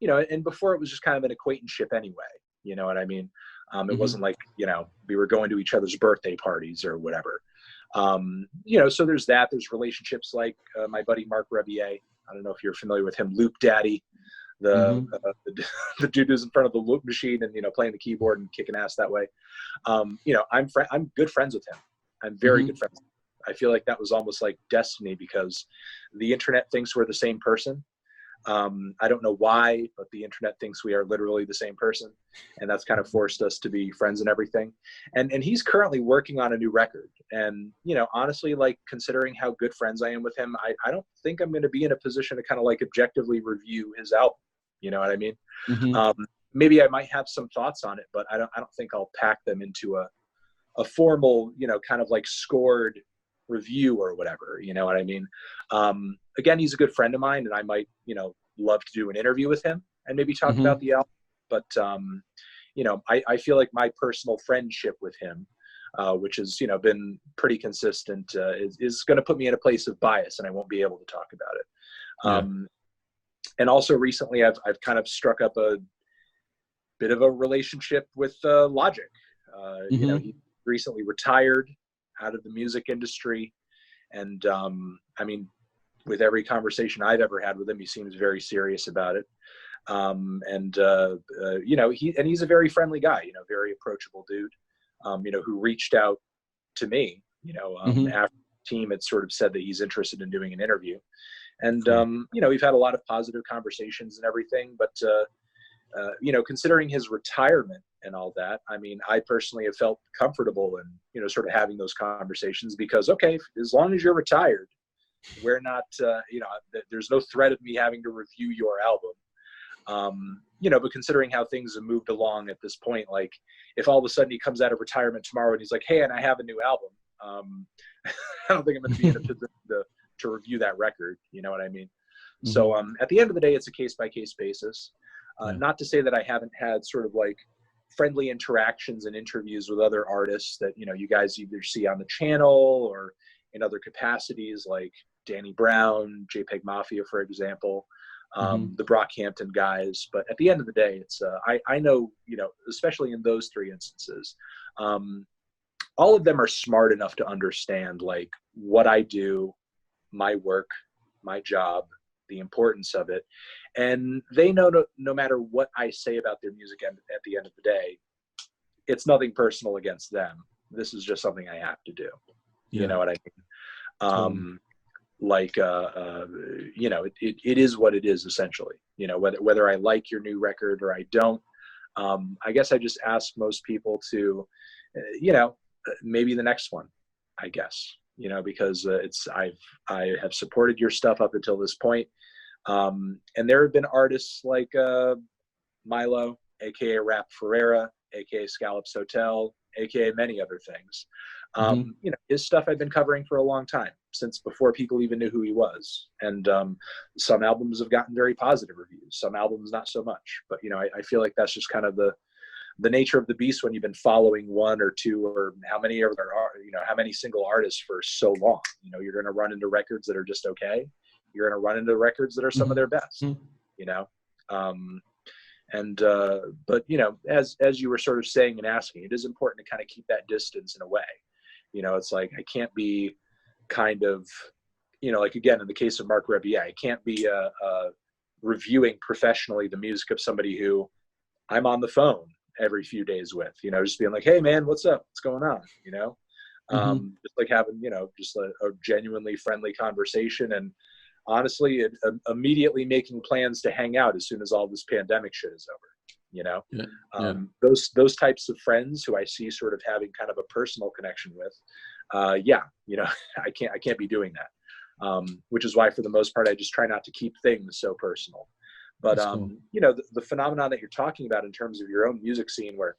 and before it was just kind of an acquaintanceship anyway, you know what I mean? It wasn't like, we were going to each other's birthday parties or whatever. So there's that. There's relationships like my buddy Mark Rebier. I don't know if you're familiar with him, Loop Daddy, the dude who's in front of the loop machine and, playing the keyboard and kicking ass that way. I'm good friends with him. I'm very good friends. I feel like that was almost like destiny, because the internet thinks we're the same person. I don't know why, but the internet thinks we are literally the same person, and that's kind of forced us to be friends and everything. And he's currently working on a new record. And, honestly, like, considering how good friends I am with him, I don't think I'm going to be in a position to kind of like objectively review his album. You know what I mean? Maybe I might have some thoughts on it, but I don't think I'll pack them into a formal, kind of like scored review or whatever, you know what I mean? Again, he's a good friend of mine, and I might, love to do an interview with him and maybe talk about the album. But, I feel like my personal friendship with him, which has, been pretty consistent, is going to put me in a place of bias, and I won't be able to talk about it. And also recently I've kind of struck up a bit of a relationship with Logic. He recently retired out of the music industry. And with every conversation I've ever had with him, he seems very serious about it. He's a very friendly guy, very approachable dude, who reached out to me, after the team had sort of said that he's interested in doing an interview. And, we've had a lot of positive conversations and everything, but, considering his retirement and all that, I personally have felt comfortable in, sort of having those conversations, because, okay, as long as you're retired, we're not, there's no threat of me having to review your album. But considering how things have moved along at this point, like, if all of a sudden he comes out of retirement tomorrow and he's like, hey, and I have a new album, I don't think I'm going to be in a position to review that record. You know what I mean? So at the end of the day, it's a case-by-case basis. Not to say that I haven't had sort of like friendly interactions and interviews with other artists that, you guys either see on the channel or in other capacities, like Danny Brown, JPEG Mafia, for example, the Brockhampton guys. But at the end of the day, it's I know, especially in those three instances, all of them are smart enough to understand like what I do, my work, my job, the importance of it. And they know no matter what I say about their music, at the end of the day, it's nothing personal against them. This is just something I have to do. Yeah. You know what I mean? It is what it is, essentially. Whether I like your new record or I don't, I guess I just ask most people to, maybe the next one, I guess, because I have supported your stuff up until this point. And there have been artists like Milo, aka Rap Ferreira, aka Scallops Hotel, aka many other things. His stuff I've been covering for a long time, since before people even knew who he was. And some albums have gotten very positive reviews, some albums not so much. But I feel like that's just kind of the nature of the beast when you've been following one or two or how many single artists for so long. You're going to run into records that are just okay. You're going to run into records that are some of their best. And but as you were sort of saying and asking, it is important to kind of keep that distance in a way. It's like I can't be kind of, like again in the case of Marc Rebier, I can't be reviewing professionally the music of somebody who I'm on the phone every few days with, just being like, hey man, what's up? What's going on? Just like having, just a genuinely friendly conversation, and honestly, immediately making plans to hang out as soon as all this pandemic shit is over. Those types of friends who I see sort of having kind of a personal connection with, I can't be doing that. Which is why for the most part, I just try not to keep things so personal. But, cool. The phenomenon that you're talking about in terms of your own music scene where,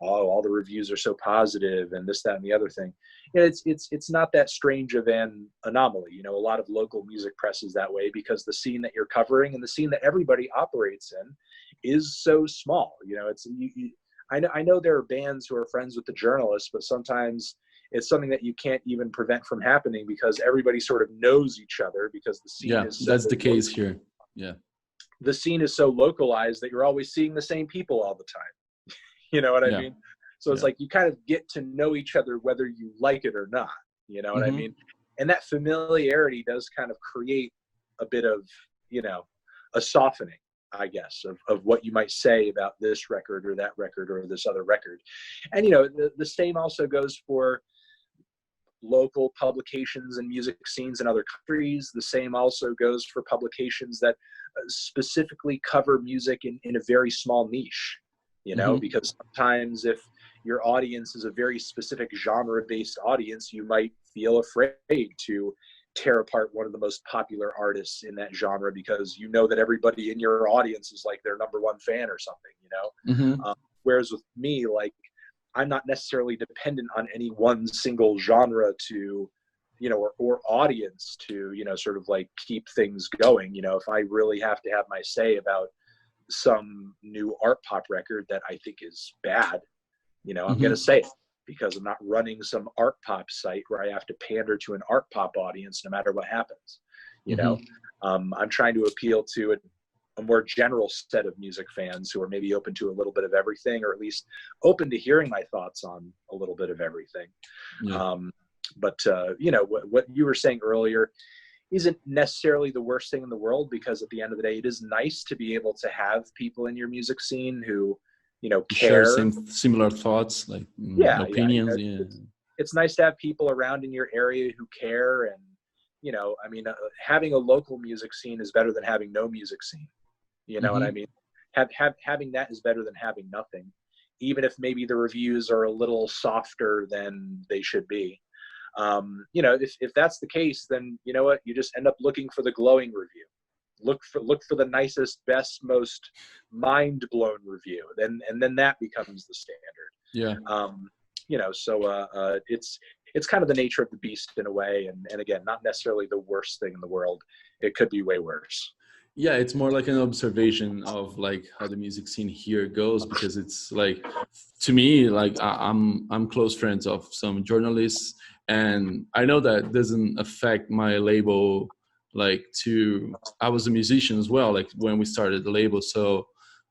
all the reviews are so positive and this, that, and the other thing, it's not that strange of an anomaly. A lot of local music press is that way because the scene that you're covering and the scene that everybody operates in is so small. I know there are bands who are friends with the journalists, but sometimes it's something that you can't even prevent from happening because everybody sort of knows each other because the scene is so that's the case here. The scene is so localized that you're always seeing the same people all the time. You know what I mean? So it's like you kind of get to know each other whether you like it or not. You know what I mean? And that familiarity does kind of create a bit of, a softening, I guess, of what you might say about this record or that record or this other record. And, the same also goes for local publications and music scenes in other countries. The same also goes for publications that specifically cover music in a very small niche. Because sometimes if your audience is a very specific genre-based audience, you might feel afraid to tear apart one of the most popular artists in that genre because that everybody in your audience is like their number one fan or something, whereas with me, like, I'm not necessarily dependent on any one single genre to, or audience to, sort of like keep things going. If I really have to have my say about some new art pop record that I think is bad, I'm going to say it because I'm not running some art pop site where I have to pander to an art pop audience no matter what happens. I'm trying to appeal to a more general set of music fans who are maybe open to a little bit of everything, or at least open to hearing my thoughts on a little bit of everything. But what you were saying earlier isn't necessarily the worst thing in the world, because at the end of the day, it is nice to be able to have people in your music scene who, care. Share similar thoughts, like opinions. It's nice to have people around in your area who care. And, having a local music scene is better than having no music scene. You know what I mean? Having that is better than having nothing, even if maybe the reviews are a little softer than they should be. If that's the case, then you know what, you just end up looking for the glowing review. Look for the nicest, best, most mind-blown review. And then that becomes the standard. So it's kind of the nature of the beast in a way. And again, not necessarily the worst thing in the world. It could be way worse. Yeah, it's more like an observation of like how the music scene here goes, because it's like, to me, like I'm close friends of some journalists, and I know that doesn't affect my label. Like, I was a musician as well, like when we started the label, so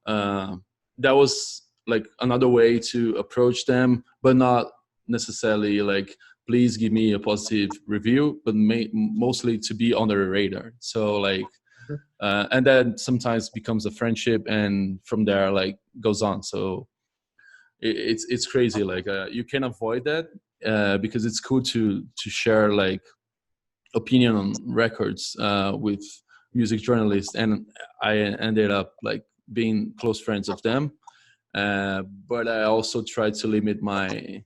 that was like another way to approach them, but not necessarily like, please give me a positive review, but mostly to be on their radar. So like, and then sometimes becomes a friendship, and from there like goes on. So it's crazy. Like you can avoid that because it's cool to share like opinion on records with music journalists, and I ended up like being close friends of them. But I also try to limit my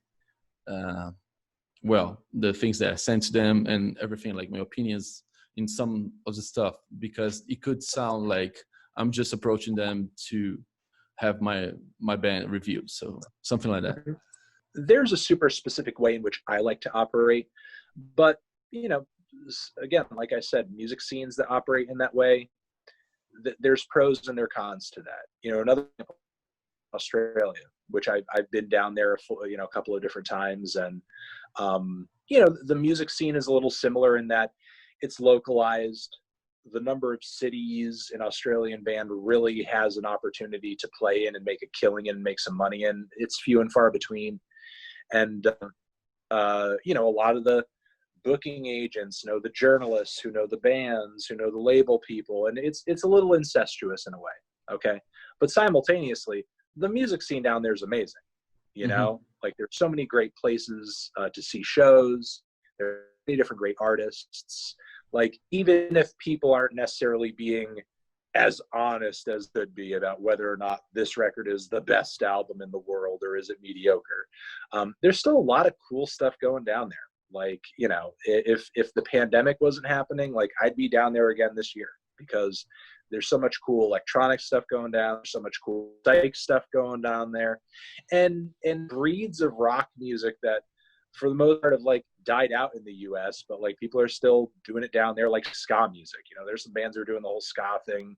the things that I send to them and everything, like my opinions in some of the stuff, because it could sound like I'm just approaching them to have my band reviewed. So something like that. There's a super specific way in which I like to operate, but again, like I said, music scenes that operate in that way, there's pros and there are cons to that. Another example, Australia, which I've been down there for, a couple of different times. And, the music scene is a little similar in that it's localized. the number of cities an Australian band really has an opportunity to play in and make a killing and make some money in, it's few and far between. And you know, a lot of the booking agents know the journalists who know the bands, who know the label people, and it's a little incestuous in a way. Okay, but simultaneously, the music scene down there is amazing. You know, like there's so many great places to see shows. There are many different great artists. Like, even if people aren't necessarily being as honest as could be about whether or not this record is the best album in the world or is it mediocre, there's still a lot of cool stuff going down there. Like, you know, if the pandemic wasn't happening, like, I'd be down there again this year, because there's so much cool electronic stuff going down, so much cool psych stuff going down there, and breeds of rock music that for the most part have like died out in the US, but like people are still doing it down there, like ska music. You know, there's some bands that are doing the whole ska thing.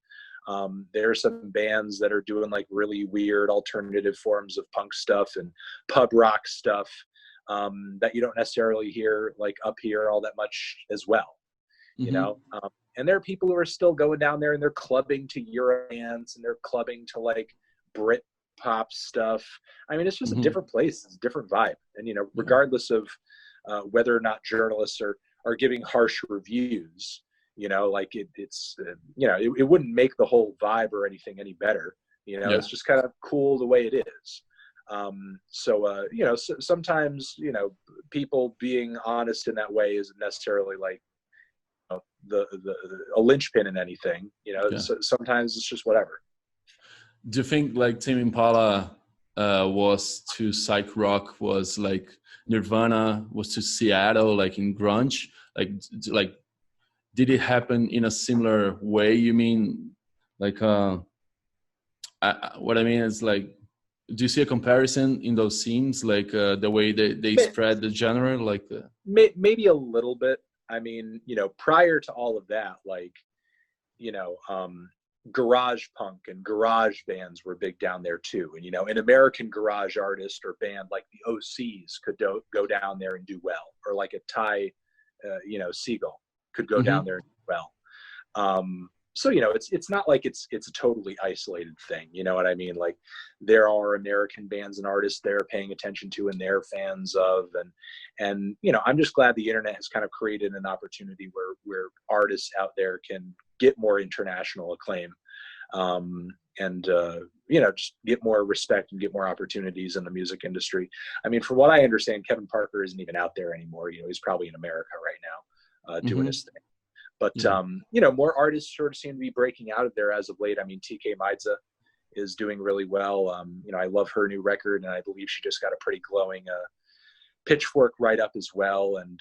There are some bands that are doing like really weird alternative forms of punk stuff and pub rock stuff that you don't necessarily hear like up here all that much as well. You know, and there are people who are still going down there and they're clubbing to Eurodance and they're clubbing to like Brit pop stuff. I mean, it's just a different place. It's a different vibe. And, you know, regardless of whether or not journalists are giving harsh reviews, you know, like it's, you know, it wouldn't make the whole vibe or anything any better. You know, it's just kind of cool the way it is. You know, sometimes, you know, people being honest in that way isn't necessarily like, you know, a linchpin in anything. You know, so sometimes it's just whatever. Do you think like Tame Impala was to psych rock, was like Nirvana was to Seattle, like in grunge? Like did it happen in a similar way? You mean like what I mean is like, do you see a comparison in those scenes, like the way they spread the genre, like maybe a little bit. I mean, you know, prior to all of that, like, you know, garage punk and garage bands were big down there too. And, you know, an American garage artist or band like the OCs could go down there and do well, or like a Ty, you know, Siegel could go down there and do well. So, you know, it's not like it's a totally isolated thing. You know what I mean? Like, there are American bands and artists they're paying attention to and they're fans of, and, you know, I'm just glad the internet has kind of created an opportunity where artists out there can get more international acclaim, and you know, just get more respect and get more opportunities in the music industry. I mean, from what I understand, Kevin Parker isn't even out there anymore. You know, he's probably in America right now, doing his thing. But you know, more artists sort of seem to be breaking out of there as of late. I mean, TK Maidza is doing really well. You know, I love her new record, and I believe she just got a pretty glowing Pitchfork write-up as well. And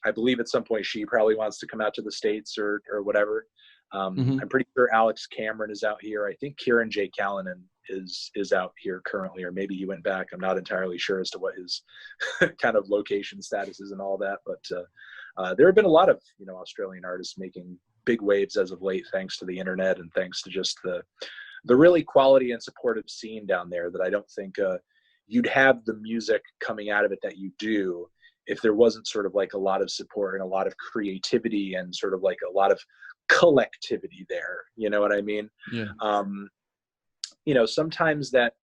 I believe at some point she probably wants to come out to the States or whatever. I'm pretty sure Alex Cameron is out here. I think Kieran J. Callanan is out here currently, or maybe he went back. I'm not entirely sure as to what his kind of location status is and all that. But there have been a lot of, you know, Australian artists making big waves as of late, thanks to the internet and thanks to just the really quality and supportive scene down there that I don't think you'd have the music coming out of it that you do if there wasn't sort of like a lot of support and a lot of creativity and sort of like a lot of collectivity there. You know what I mean? Yeah. You know, sometimes that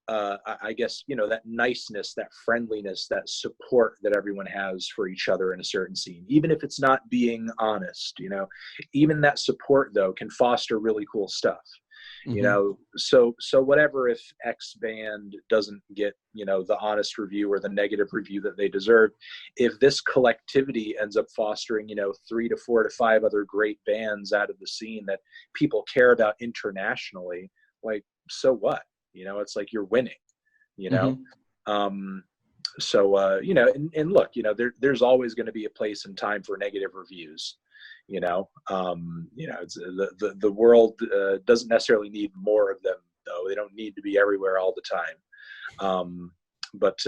I guess, you know, that niceness, that friendliness, that support that everyone has for each other in a certain scene, even if it's not being honest, you know, even that support though can foster really cool stuff. You know, so whatever, if X band doesn't get, you know, the honest review or the negative review that they deserve, if this collectivity ends up fostering, you know, 3 to 4 to 5 other great bands out of the scene that people care about internationally, like, so what? You know, it's like you're winning, you know? You know, and look, you know, there's always going to be a place and time for negative reviews. You know, it's, the world doesn't necessarily need more of them, though. They don't need to be everywhere all the time. But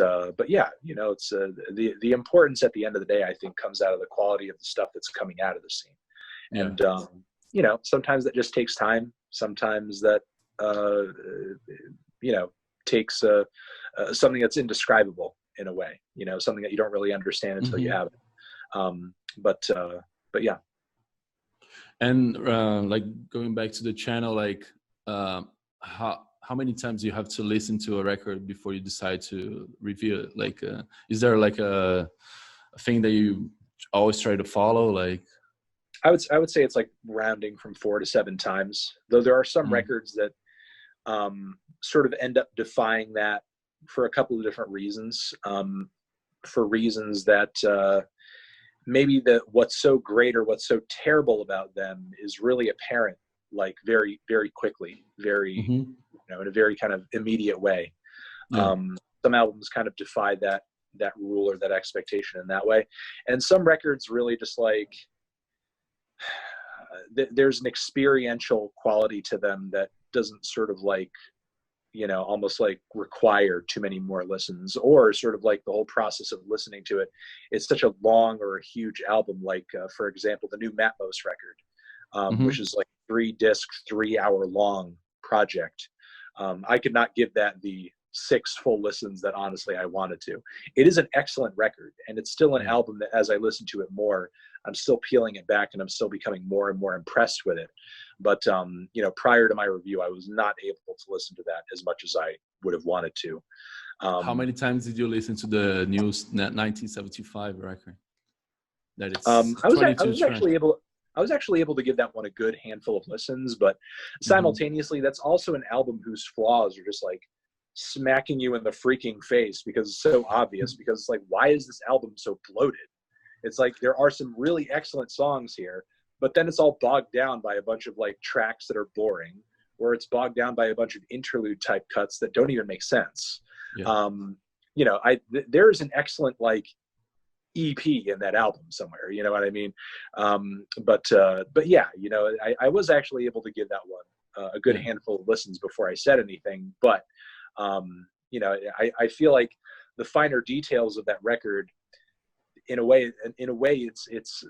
yeah, you know, it's the importance at the end of the day, I think, comes out of the quality of the stuff that's coming out of the scene. Yeah. And you know, sometimes that just takes time. Sometimes that you know, takes something that's indescribable in a way. You know, something that you don't really understand until you have it. But yeah. And like going back to the channel, like how many times you have to listen to a record before you decide to review it? Like, is there like a thing that you always try to follow? Like, I would say it's like rounding from 4 to 7 times. Though there are some records that sort of end up defying that for a couple of different reasons. For reasons that maybe what's so great or what's so terrible about them is really apparent, like very, very quickly, very, you know, in a very kind of immediate way. Yeah. Some albums kind of defy that rule or that expectation in that way. And some records really just like, there's an experiential quality to them that doesn't sort of like, you know, almost like require too many more listens, or sort of like the whole process of listening to it. It's such a long or a huge album, like for example, the new Matmos record, which is like 3-disc, 3-hour long project. I could not give that the 6 full listens that honestly I wanted to. It is an excellent record, and it's still an album that as I listen to it more, I'm still peeling it back and I'm still becoming more and more impressed with it. But, you know, prior to my review, I was not able to listen to that as much as I would have wanted to. How many times did you listen to the new 1975 record? That it's I was actually able to give that one a good handful of listens, but simultaneously, that's also an album whose flaws are just like smacking you in the freaking face because it's so obvious. Because it's like, why is this album so bloated? It's like there are some really excellent songs here, but then it's all bogged down by a bunch of like tracks that are boring, or it's bogged down by a bunch of interlude type cuts that don't even make sense. Yeah. You know, there's an excellent like EP in that album somewhere, you know what I mean? But yeah, you know, I was actually able to give that one a good handful of listens before I said anything. But, you know, I feel like the finer details of that record, in a way, it's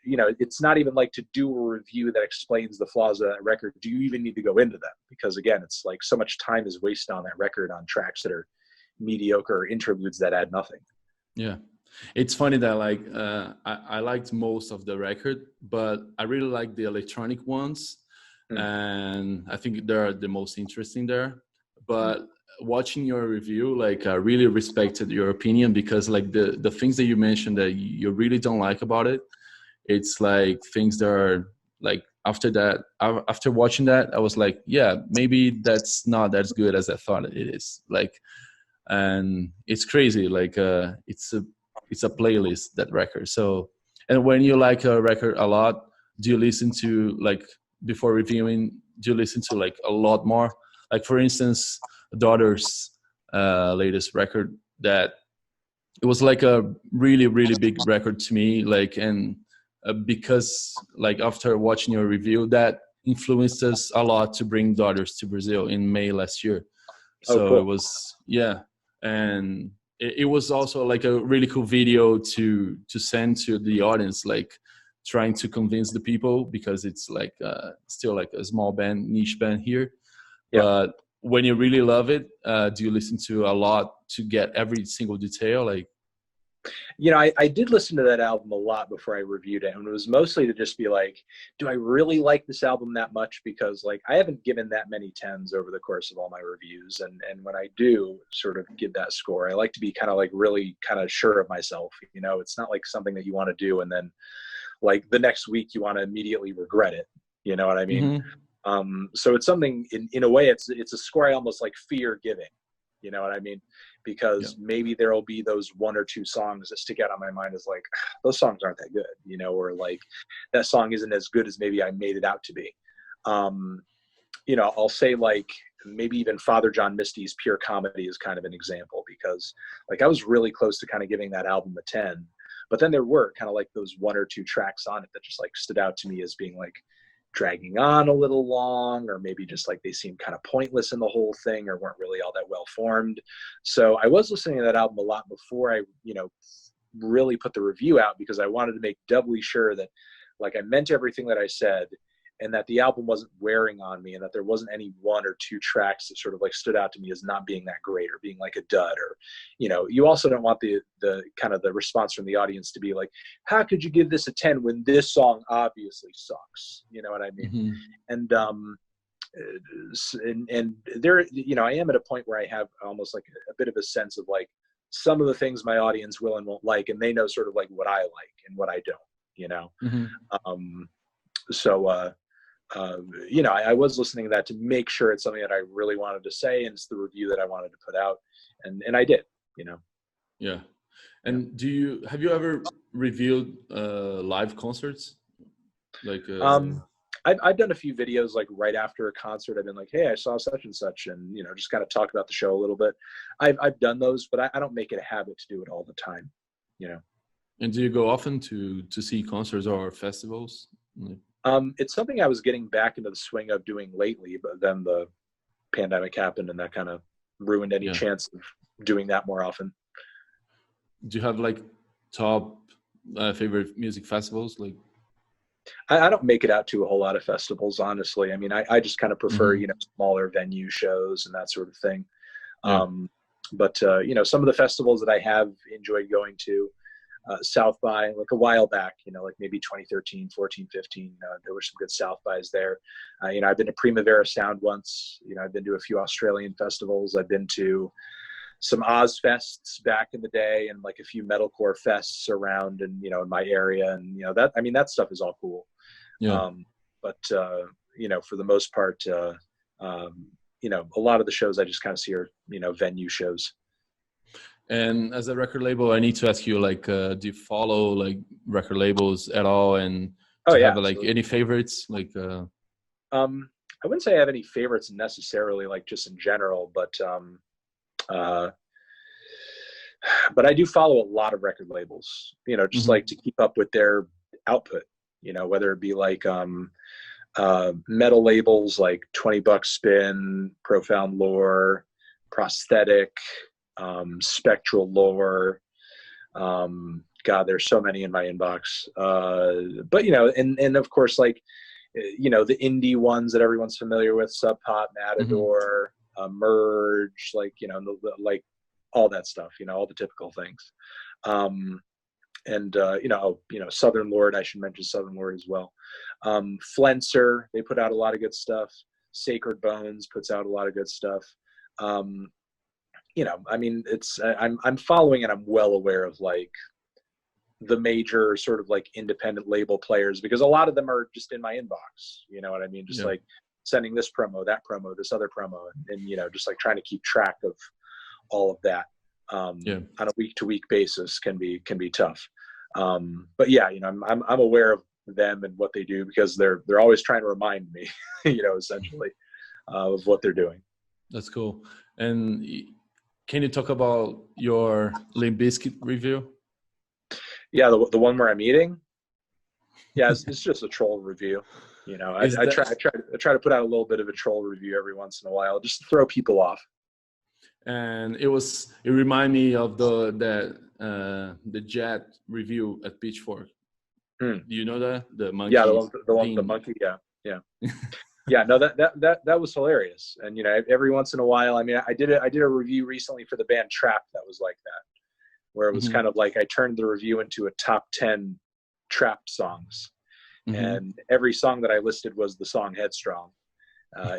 you know, it's not even like to do a review that explains the flaws of that record. Do you even need to go into them? Because again, it's like so much time is wasted on that record on tracks that are mediocre or interludes that add nothing. Yeah. It's funny that like I liked most of the record, but I really like the electronic ones, and I think they're the most interesting there. But watching your review, like I really respected your opinion, because like the things that you mentioned that you really don't like about it, it's like things that are like after watching that, I was like, yeah, maybe that's not as good as I thought it is. Like, and it's crazy. Like it's a playlist, that record. So, and when you like a record a lot, do you listen to like before reviewing? Do you listen to like a lot more? Like for instance, Daughter's latest record, that it was like a really, really big record to me. Like, and because like after watching your review, that influenced us a lot to bring Daughters to Brazil in May last year. So cool. It was, yeah. And it was also like a really cool video to send to the audience, like trying to convince the people, because it's like still like a small band, niche band here. Yeah. But when you really love it, do you listen to a lot to get every single detail? Like, you know, I did listen to that album a lot before I reviewed it, and it was mostly to just be like, do I really like this album that much? Because like I haven't given that many 10s over the course of all my reviews, and when I do sort of give that score, I like to be kind of like really kind of sure of myself. You know, it's not like something that you want to do and then like the next week you want to immediately regret it. You know what I mean? So it's something in a way, it's a score I almost like fear giving. You know what I mean? Because maybe there'll be those 1 or 2 songs that stick out on my mind as like, those songs aren't that good, you know, or like that song isn't as good as maybe I made it out to be. You know, I'll say like maybe even Father John Misty's Pure Comedy is kind of an example, because like I was really close to kind of giving that album a 10, but then there were kind of like those 1 or 2 tracks on it that just like stood out to me as being like dragging on a little long, or maybe just like they seemed kind of pointless in the whole thing, or weren't really all that well formed. So I was listening to that album a lot before I, you know, really put the review out, because I wanted to make doubly sure that like I meant everything that I said, and that the album wasn't wearing on me, and that there wasn't any one or two tracks that sort of like stood out to me as not being that great or being like a dud. Or, you also don't want the kind of the response from the audience to be like, how could you give this a 10 when this song obviously sucks? You know what I mean? Mm-hmm. And there, I am at a point where I have almost like a bit of a sense of like some of the things my audience will and won't like, and they know sort of like what I like and what I don't, Mm-hmm. I was listening to that to make sure it's something that I really wanted to say, and it's the review that I wanted to put out, and I did. Yeah. And have you ever reviewed live concerts? Like I've done a few videos like right after a concert. I've been like, hey, I saw such and such, and just kind of talk about the show a little bit. I've done those, but I don't make it a habit to do it all the time. And do you go often to see concerts or festivals? It's something I was getting back into the swing of doing lately, but then the pandemic happened, and that kind of ruined any chance of doing that more often. Do you have like top favorite music festivals? Like, I don't make it out to a whole lot of festivals, honestly. I mean, I just kind of prefer, smaller venue shows and that sort of thing. Yeah. But some of the festivals that I have enjoyed going to, South by, like a while back, like maybe 2013, 14, 15, there were some good South bys there. I've been to Primavera Sound once. I've been to a few Australian festivals. I've been to some Oz fests back in the day, and like a few metalcore fests around and in my area, and that stuff is all cool. Yeah. But for the most part, a lot of the shows I just kind of see are venue shows. And as a record label, I need to ask you, like, do you follow like record labels at all? And do you have like any favorites? Like, I wouldn't say I have any favorites necessarily, like just in general, but I do follow a lot of record labels, just like to keep up with their output, whether it be like metal labels like 20 Bucks Spin, Profound Lore, Prosthetic, Spectral Lore. God, there's so many in my inbox. But and of course, like, the indie ones that everyone's familiar with, Sub Pop, Matador, Merge, like, like all that stuff, all the typical things. Southern Lord, I should mention Southern Lord as well. Flenser, they put out a lot of good stuff. Sacred Bones puts out a lot of good stuff. I'm following, and I'm well aware of like the major sort of like independent label players, because a lot of them are just in my inbox, you know what I mean? Just like sending this promo, that promo, this other promo, and just like trying to keep track of all of that on a week to week basis can be tough. But yeah, I'm aware of them and what they do, because they're always trying to remind me, essentially, of what they're doing. That's cool. And can you talk about your Limp Bizkit review? Yeah, the one where I'm eating. Yeah, it's just a troll review. I try to put out a little bit of a troll review every once in a while, just to throw people off. And it reminded me of the Jet review at Pitchfork. Do you know that? The monkey. Yeah, the monkey. Yeah. Yeah, no, that was hilarious. And every once in a while, I mean, I did a review recently for the band Trap that was like that, where it was kind of like I turned the review into a top 10 Trap songs, and every song that I listed was the song Headstrong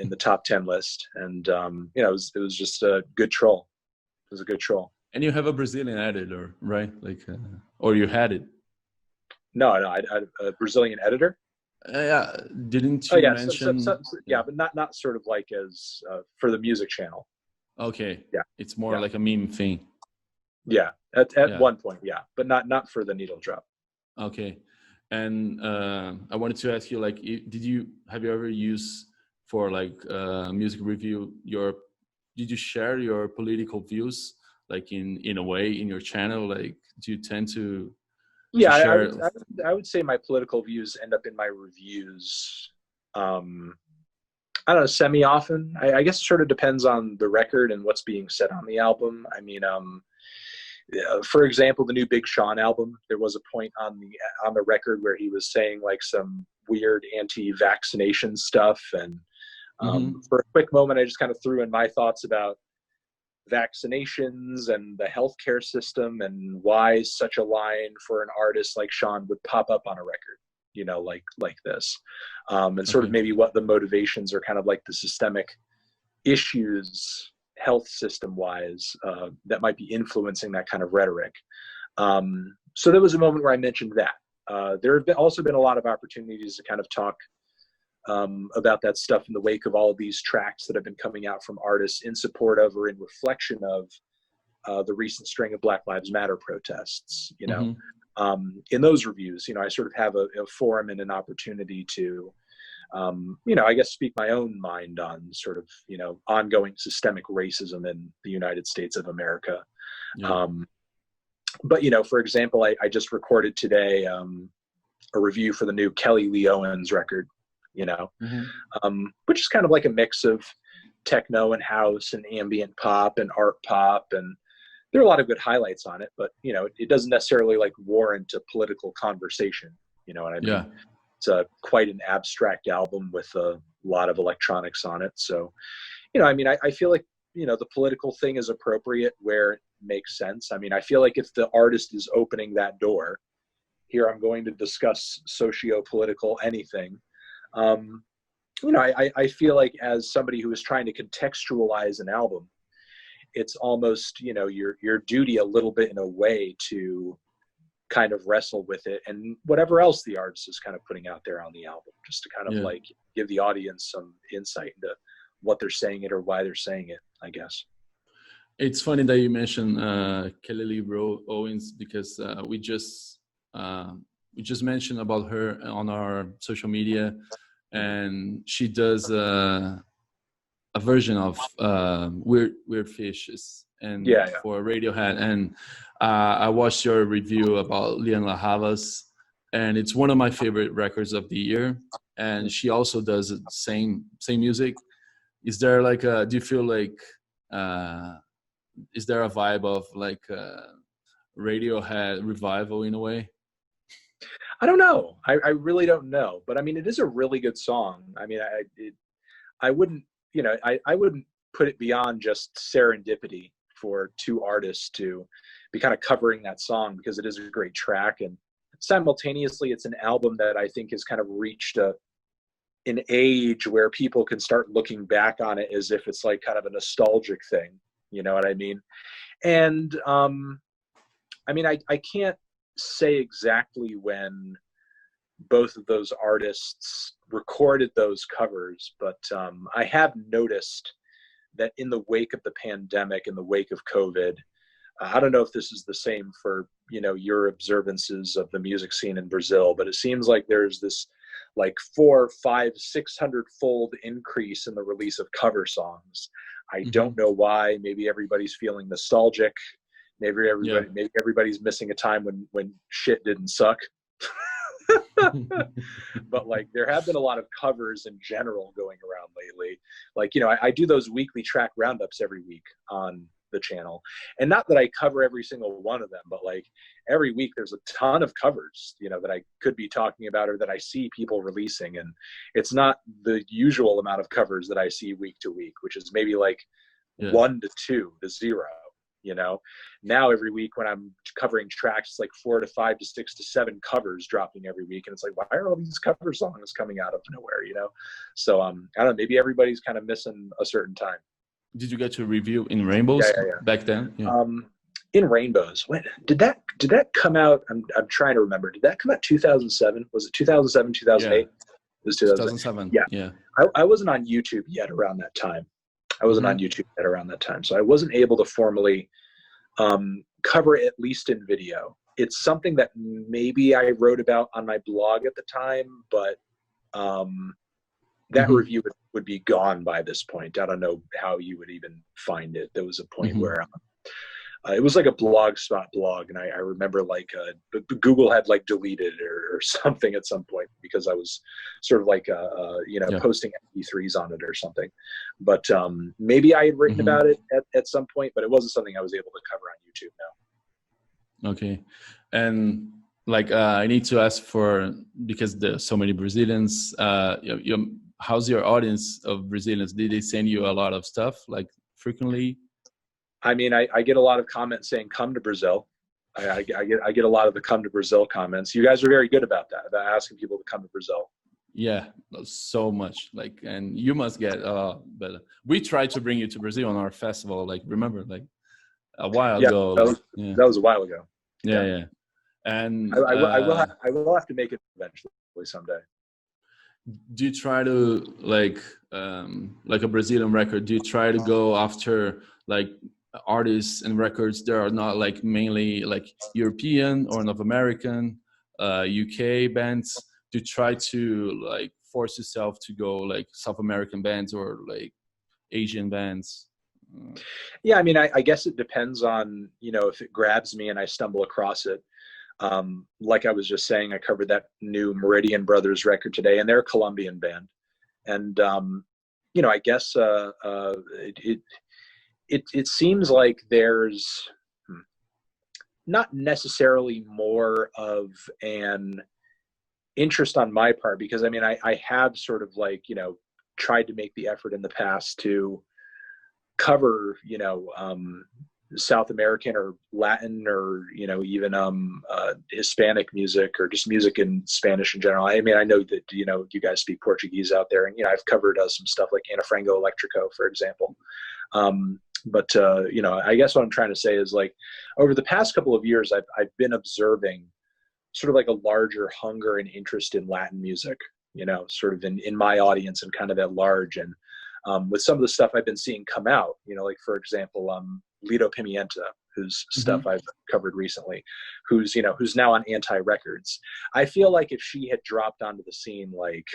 in the top 10 list. And it was just a good troll. It was a good troll. And you have a Brazilian editor, right? Like, or you had it? No, I had a Brazilian editor. Yeah, didn't you mention? But not sort of like as for the music channel. Okay. Yeah, it's more like a meme thing. Yeah, at one point, yeah, but not for the Needle Drop. Okay, and I wanted to ask you, like, have you ever used for like music review did you share your political views, like in a way in your channel? Like, do you tend to? Yeah, I would say my political views end up in my reviews. I don't know, semi-often. I guess it sort of depends on the record and what's being said on the album. I mean, for example, the new Big Sean album, there was a point on the record where he was saying like some weird anti-vaccination stuff. And for a quick moment, I just kind of threw in my thoughts about vaccinations and the healthcare system and why such a line for an artist like Sean would pop up on a record, you know, like this. And sort of maybe what the motivations are, kind of like the systemic issues health system wise that might be influencing that kind of rhetoric. So there was a moment where I mentioned that. There have also been a lot of opportunities to kind of talk about that stuff in the wake of all of these tracks that have been coming out from artists in support of or in reflection of the recent string of Black Lives Matter protests. You know, in those reviews, you know, I sort of have a forum and an opportunity to you know, I guess speak my own mind on sort of, you know, ongoing systemic racism in the United States of America. But, you know, for example, I just recorded today a review for the new Kelly Lee Owens record, you know, which is kind of like a mix of techno and house and ambient pop and art pop. And there are a lot of good highlights on it, but, you know, it doesn't necessarily like warrant a political conversation. You know what I mean? Yeah. It's quite an abstract album with a lot of electronics on it. So, you know, I mean, I feel like, you know, the political thing is appropriate where it makes sense. I mean, I feel like if the artist is opening that door, here I'm going to discuss socio-political anything. You know, I feel like as somebody who is trying to contextualize an album, it's almost, you know, your duty a little bit in a way to kind of wrestle with it and whatever else the artist is kind of putting out there on the album, just to kind of like give the audience some insight into what they're saying it or why they're saying it, I guess. It's funny that you mentioned Kelly Lee Owens, because we just mentioned about her on our social media, and she does a version of Weird Fishes and for Radiohead, and I watched your review about Lian La Havas, and it's one of my favorite records of the year. And she also does the same music. Is there like do you feel like is there a vibe of like Radiohead revival in a way? I don't know. I really don't know. But I mean, it is a really good song. I mean, I wouldn't, you know, I wouldn't put it beyond just serendipity for two artists to be kind of covering that song, because it is a great track. And simultaneously, it's an album that I think has kind of reached an age where people can start looking back on it as if it's like kind of a nostalgic thing. You know what I mean? And I mean, I can't say exactly when both of those artists recorded those covers, but I have noticed that in the wake of the pandemic, in the wake of COVID, I don't know if this is the same for, you know, your observances of the music scene in Brazil, but it seems like there's this like 400, 500, 600-fold increase in the release of cover songs. I don't know why. Maybe everybody's feeling nostalgic. Maybe everybody's missing a time when shit didn't suck. But like, there have been a lot of covers in general going around lately. Like, you know, I do those weekly track roundups every week on the channel, and not that I cover every single one of them, but like every week there's a ton of covers, you know, that I could be talking about or that I see people releasing. And it's not the usual amount of covers that I see week to week, which is maybe like 1 to 2 to 0. You know, now every week when I'm covering tracks, it's like 4 to 5 to 6 to 7 covers dropping every week. And it's like, why are all these cover songs coming out of nowhere, you know? So I don't know, maybe everybody's kind of missing a certain time. Did you get to review In Rainbows back then? Yeah. In Rainbows, when did that come out? I'm trying to remember. Did that come out 2007? Was it 2007, 2008? Yeah. It was 2007. Yeah. I wasn't on YouTube yet around that time. So I wasn't able to formally cover it, at least in video. It's something that maybe I wrote about on my blog at the time, but that review would be gone by this point. I don't know how you would even find it. There was a point where it was like a Blogspot blog, and I remember like Google had like deleted it or something at some point, because I was sort of like posting MP3s on it or something. But maybe I had written about it at some point, but it wasn't something I was able to cover on YouTube now. Okay. And like I need to ask for, because there's so many Brazilians, how's your audience of Brazilians? Did they send you a lot of stuff like frequently? I mean, I get a lot of comments saying, come to Brazil. I get a lot of the come to Brazil comments. You guys are very good about that, about asking people to come to Brazil. Yeah, so much. Like, and you must get, but we tried to bring you to Brazil on our festival. Like, remember, like a while Yeah, ago. Like, yeah, that was a while ago. yeah, yeah. And I will have to make it eventually someday. do you try to like a Brazilian record? Do you try to go after like artists and records that are not like mainly like European or North American, UK bands? Do you try to like force yourself to go like South American bands or like Asian bands? Yeah, I mean, I guess it depends on, you know, if it grabs me and I stumble across it. Like I was just saying, I covered that new Meridian Brothers record today, and they're a Colombian band. And, you know, I guess it seems like there's not necessarily more of an interest on my part, because I mean, I have sort of like, you know, tried to make the effort in the past to cover, you know, South American or Latin or, you know, even Hispanic music or just music in Spanish in general. I mean, I know that, you know, you guys speak Portuguese out there, and, you know, I've covered some stuff like Ana Frango Electrico, for example. But you know, I guess what I'm trying to say is, like, over the past couple of years, I've been observing sort of like a larger hunger and interest in Latin music, you know, sort of in my audience and kind of at large. And with some of the stuff I've been seeing come out, you know, like, for example, Lido Pimienta, whose stuff I've covered recently, who's, you know, who's now on Anti Records. I feel like if she had dropped onto the scene like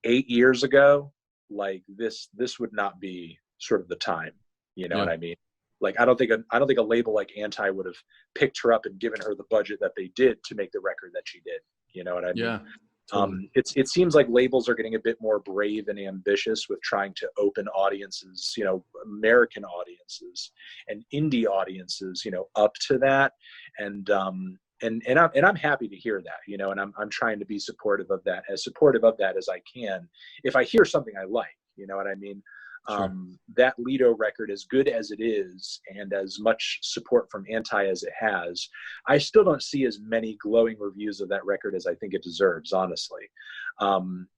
8 years ago, like this would not be sort of the time, you know what I mean? Like, I don't think a label like Anti would have picked her up and given her the budget that they did to make the record that she did. You know what I mean? Yeah. Totally. It seems like labels are getting a bit more brave and ambitious with trying to open audiences, you know, American audiences and indie audiences, you know, up to that. And I'm happy to hear that, you know, and I'm trying to be supportive of that as I can. If I hear something I like, you know what I mean? Sure. That Lido record, as good as it is and as much support from Anti as it has, I still don't see as many glowing reviews of that record as I think it deserves, honestly. You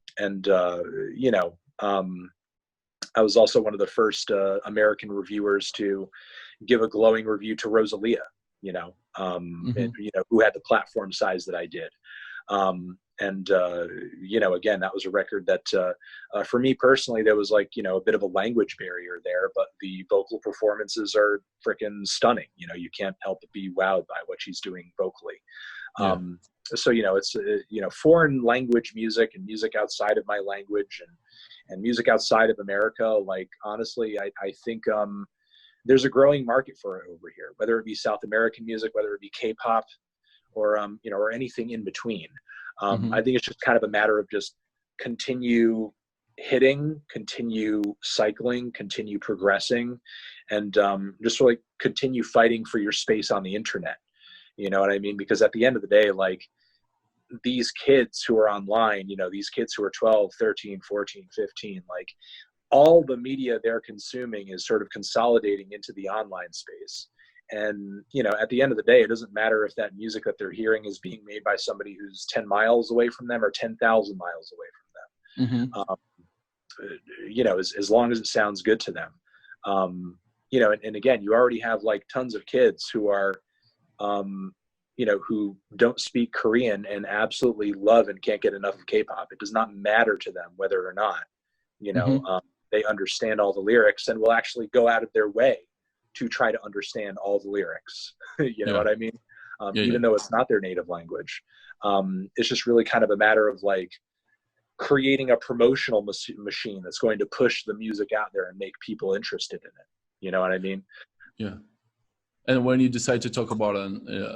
know, I was also one of the first American reviewers to give a glowing review to Rosalia, you know, and, you know, who had the platform size that I did. You know, again, that was a record that for me personally, there was, like, you know, a bit of a language barrier there, but the vocal performances are freaking stunning. You know, you can't help but be wowed by what she's doing vocally. So, you know, it's, you know, foreign language music and music outside of my language and music outside of America. Like, honestly, I think there's a growing market for it over here, whether it be South American music, whether it be K-pop, or you know, or anything in between. I think it's just kind of a matter of just continue hitting, continue cycling, continue progressing, and just really continue fighting for your space on the internet. You know what I mean? Because at the end of the day, like, these kids who are online, you know, these kids who are 12, 13, 14, 15, like, all the media they're consuming is sort of consolidating into the online space. And, you know, at the end of the day, it doesn't matter if that music that they're hearing is being made by somebody who's 10 miles away from them or 10,000 miles away from them. You know, as long as it sounds good to them. You know, and again, you already have, like, tons of kids who are, you know, who don't speak Korean and absolutely love and can't get enough of K-pop. It does not matter to them whether or not, you know, they understand all the lyrics and will actually go out of their way to try to understand all the lyrics. You know what I mean? Even though it's not their native language. It's just really kind of a matter of, like, creating a promotional machine that's going to push the music out there and make people interested in it. You know what I mean? Yeah. And when you decide to talk about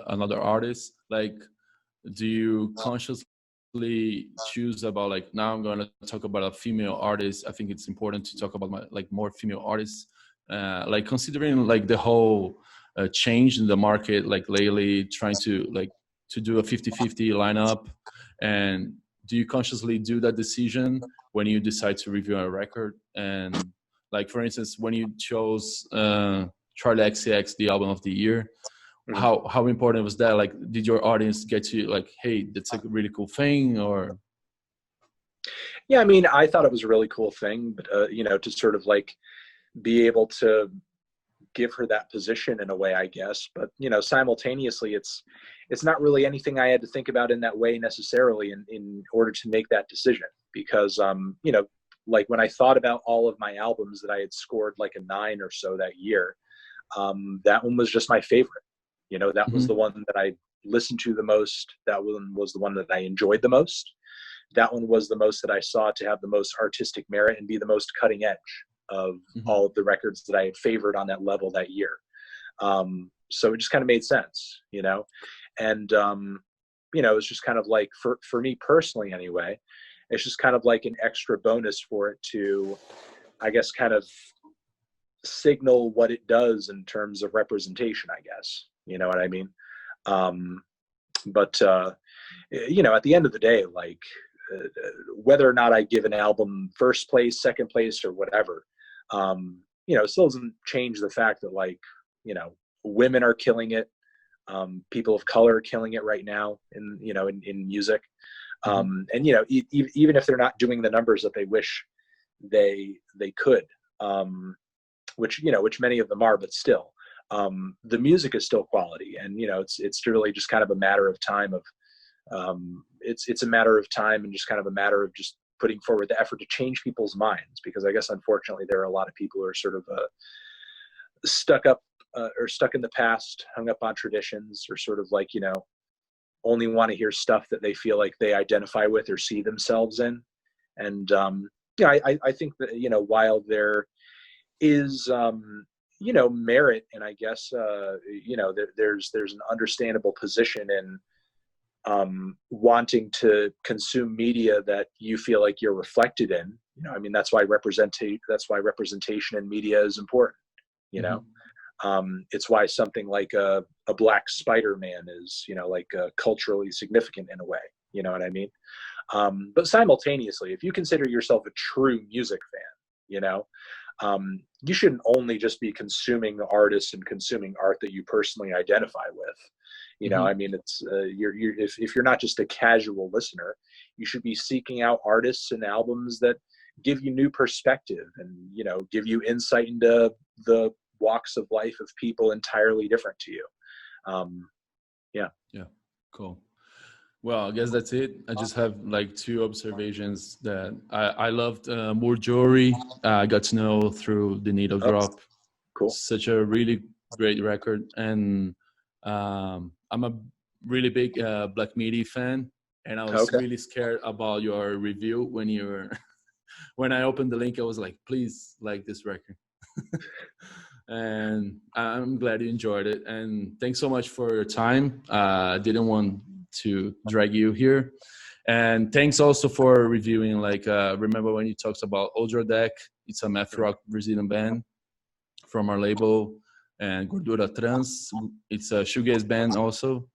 another artist, like, do you consciously choose about, like, now I'm going to talk about a female artist? I think it's important to talk about more female artists. Like, considering, like, the whole changed in the market like lately, trying to do a 50-50 lineup? And do you consciously do that decision when you decide to review a record? And like, for instance, when you chose Charlie XCX, the album of the year, how important was that? Like, did your audience get to like, hey, that's a really cool thing? Or Yeah, I mean, I thought it was a really cool thing, but you know, to sort of like be able to give her that position in a way, I guess. But you know, simultaneously, it's not really anything I had to think about in that way necessarily in order to make that decision, because you know, like when I thought about all of my albums that I had scored like a 9 or so that year, that one was just my favorite. You know, that was the one that I listened to the most. That one was the one that I enjoyed the most. That one was the most that I saw to have the most artistic merit and be the most cutting edge of all of the records that I had favored on that level that year. So it just kind of made sense, you know? And, you know, it's just kind of like, for me personally anyway, it's just kind of like an extra bonus for it to, I guess, kind of signal what it does in terms of representation, I guess. You know what I mean? But you know, at the end of the day, like, whether or not I give an album first place, second place, or whatever, you know, it still doesn't change the fact that, like, you know, women are killing it. People of color are killing it right now in, you know, in music. And, you know, even if they're not doing the numbers that they wish they could, which, you know, which many of them are, but still, the music is still quality. And, you know, it's really just kind of a matter of time of, it's a matter of time and just kind of a matter of just putting forward the effort to change people's minds, because I guess unfortunately there are a lot of people who are sort of stuck up or stuck in the past, hung up on traditions, or sort of like, you know, only want to hear stuff that they feel like they identify with or see themselves in. And yeah, I think that, you know, while there is you know, merit, and I guess you know, there's an understandable position in wanting to consume media that you feel like you're reflected in. You know, I mean, that's why representation in media is important. You know, it's why something like a Black Spider-Man is, you know, like culturally significant in a way. You know what I mean? But simultaneously, if you consider yourself a true music fan, you know, you shouldn't only just be consuming artists and consuming art that you personally identify with. You know, I mean, it's if you're not just a casual listener, you should be seeking out artists and albums that give you new perspective and, you know, give you insight into the walks of life of people entirely different to you. Yeah, cool. Well, I guess that's it. I just have like 2 observations that I loved More Jewelry. I got to know through the Needle Drop. Cool. Such a really great record. And I'm a really big Black Midi fan. And I was really scared about your review when you were, when I opened the link, I was like, please like this record. And I'm glad you enjoyed it. And thanks so much for your time. I didn't want to drag you here. And thanks also for reviewing, like, remember when you talked about Ultra Deck? It's a math rock Brazilian band from our label. And Gordura Trans, it's a shoegaze band also.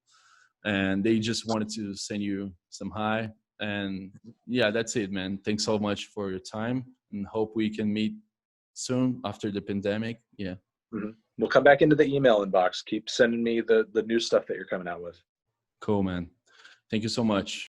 And they just wanted to send you some hi. And yeah, that's it, man. Thanks so much for your time, and hope we can meet soon after the pandemic. Yeah. We'll come back into the email inbox. Keep sending me the new stuff that you're coming out with. Cool, man. Thank you so much.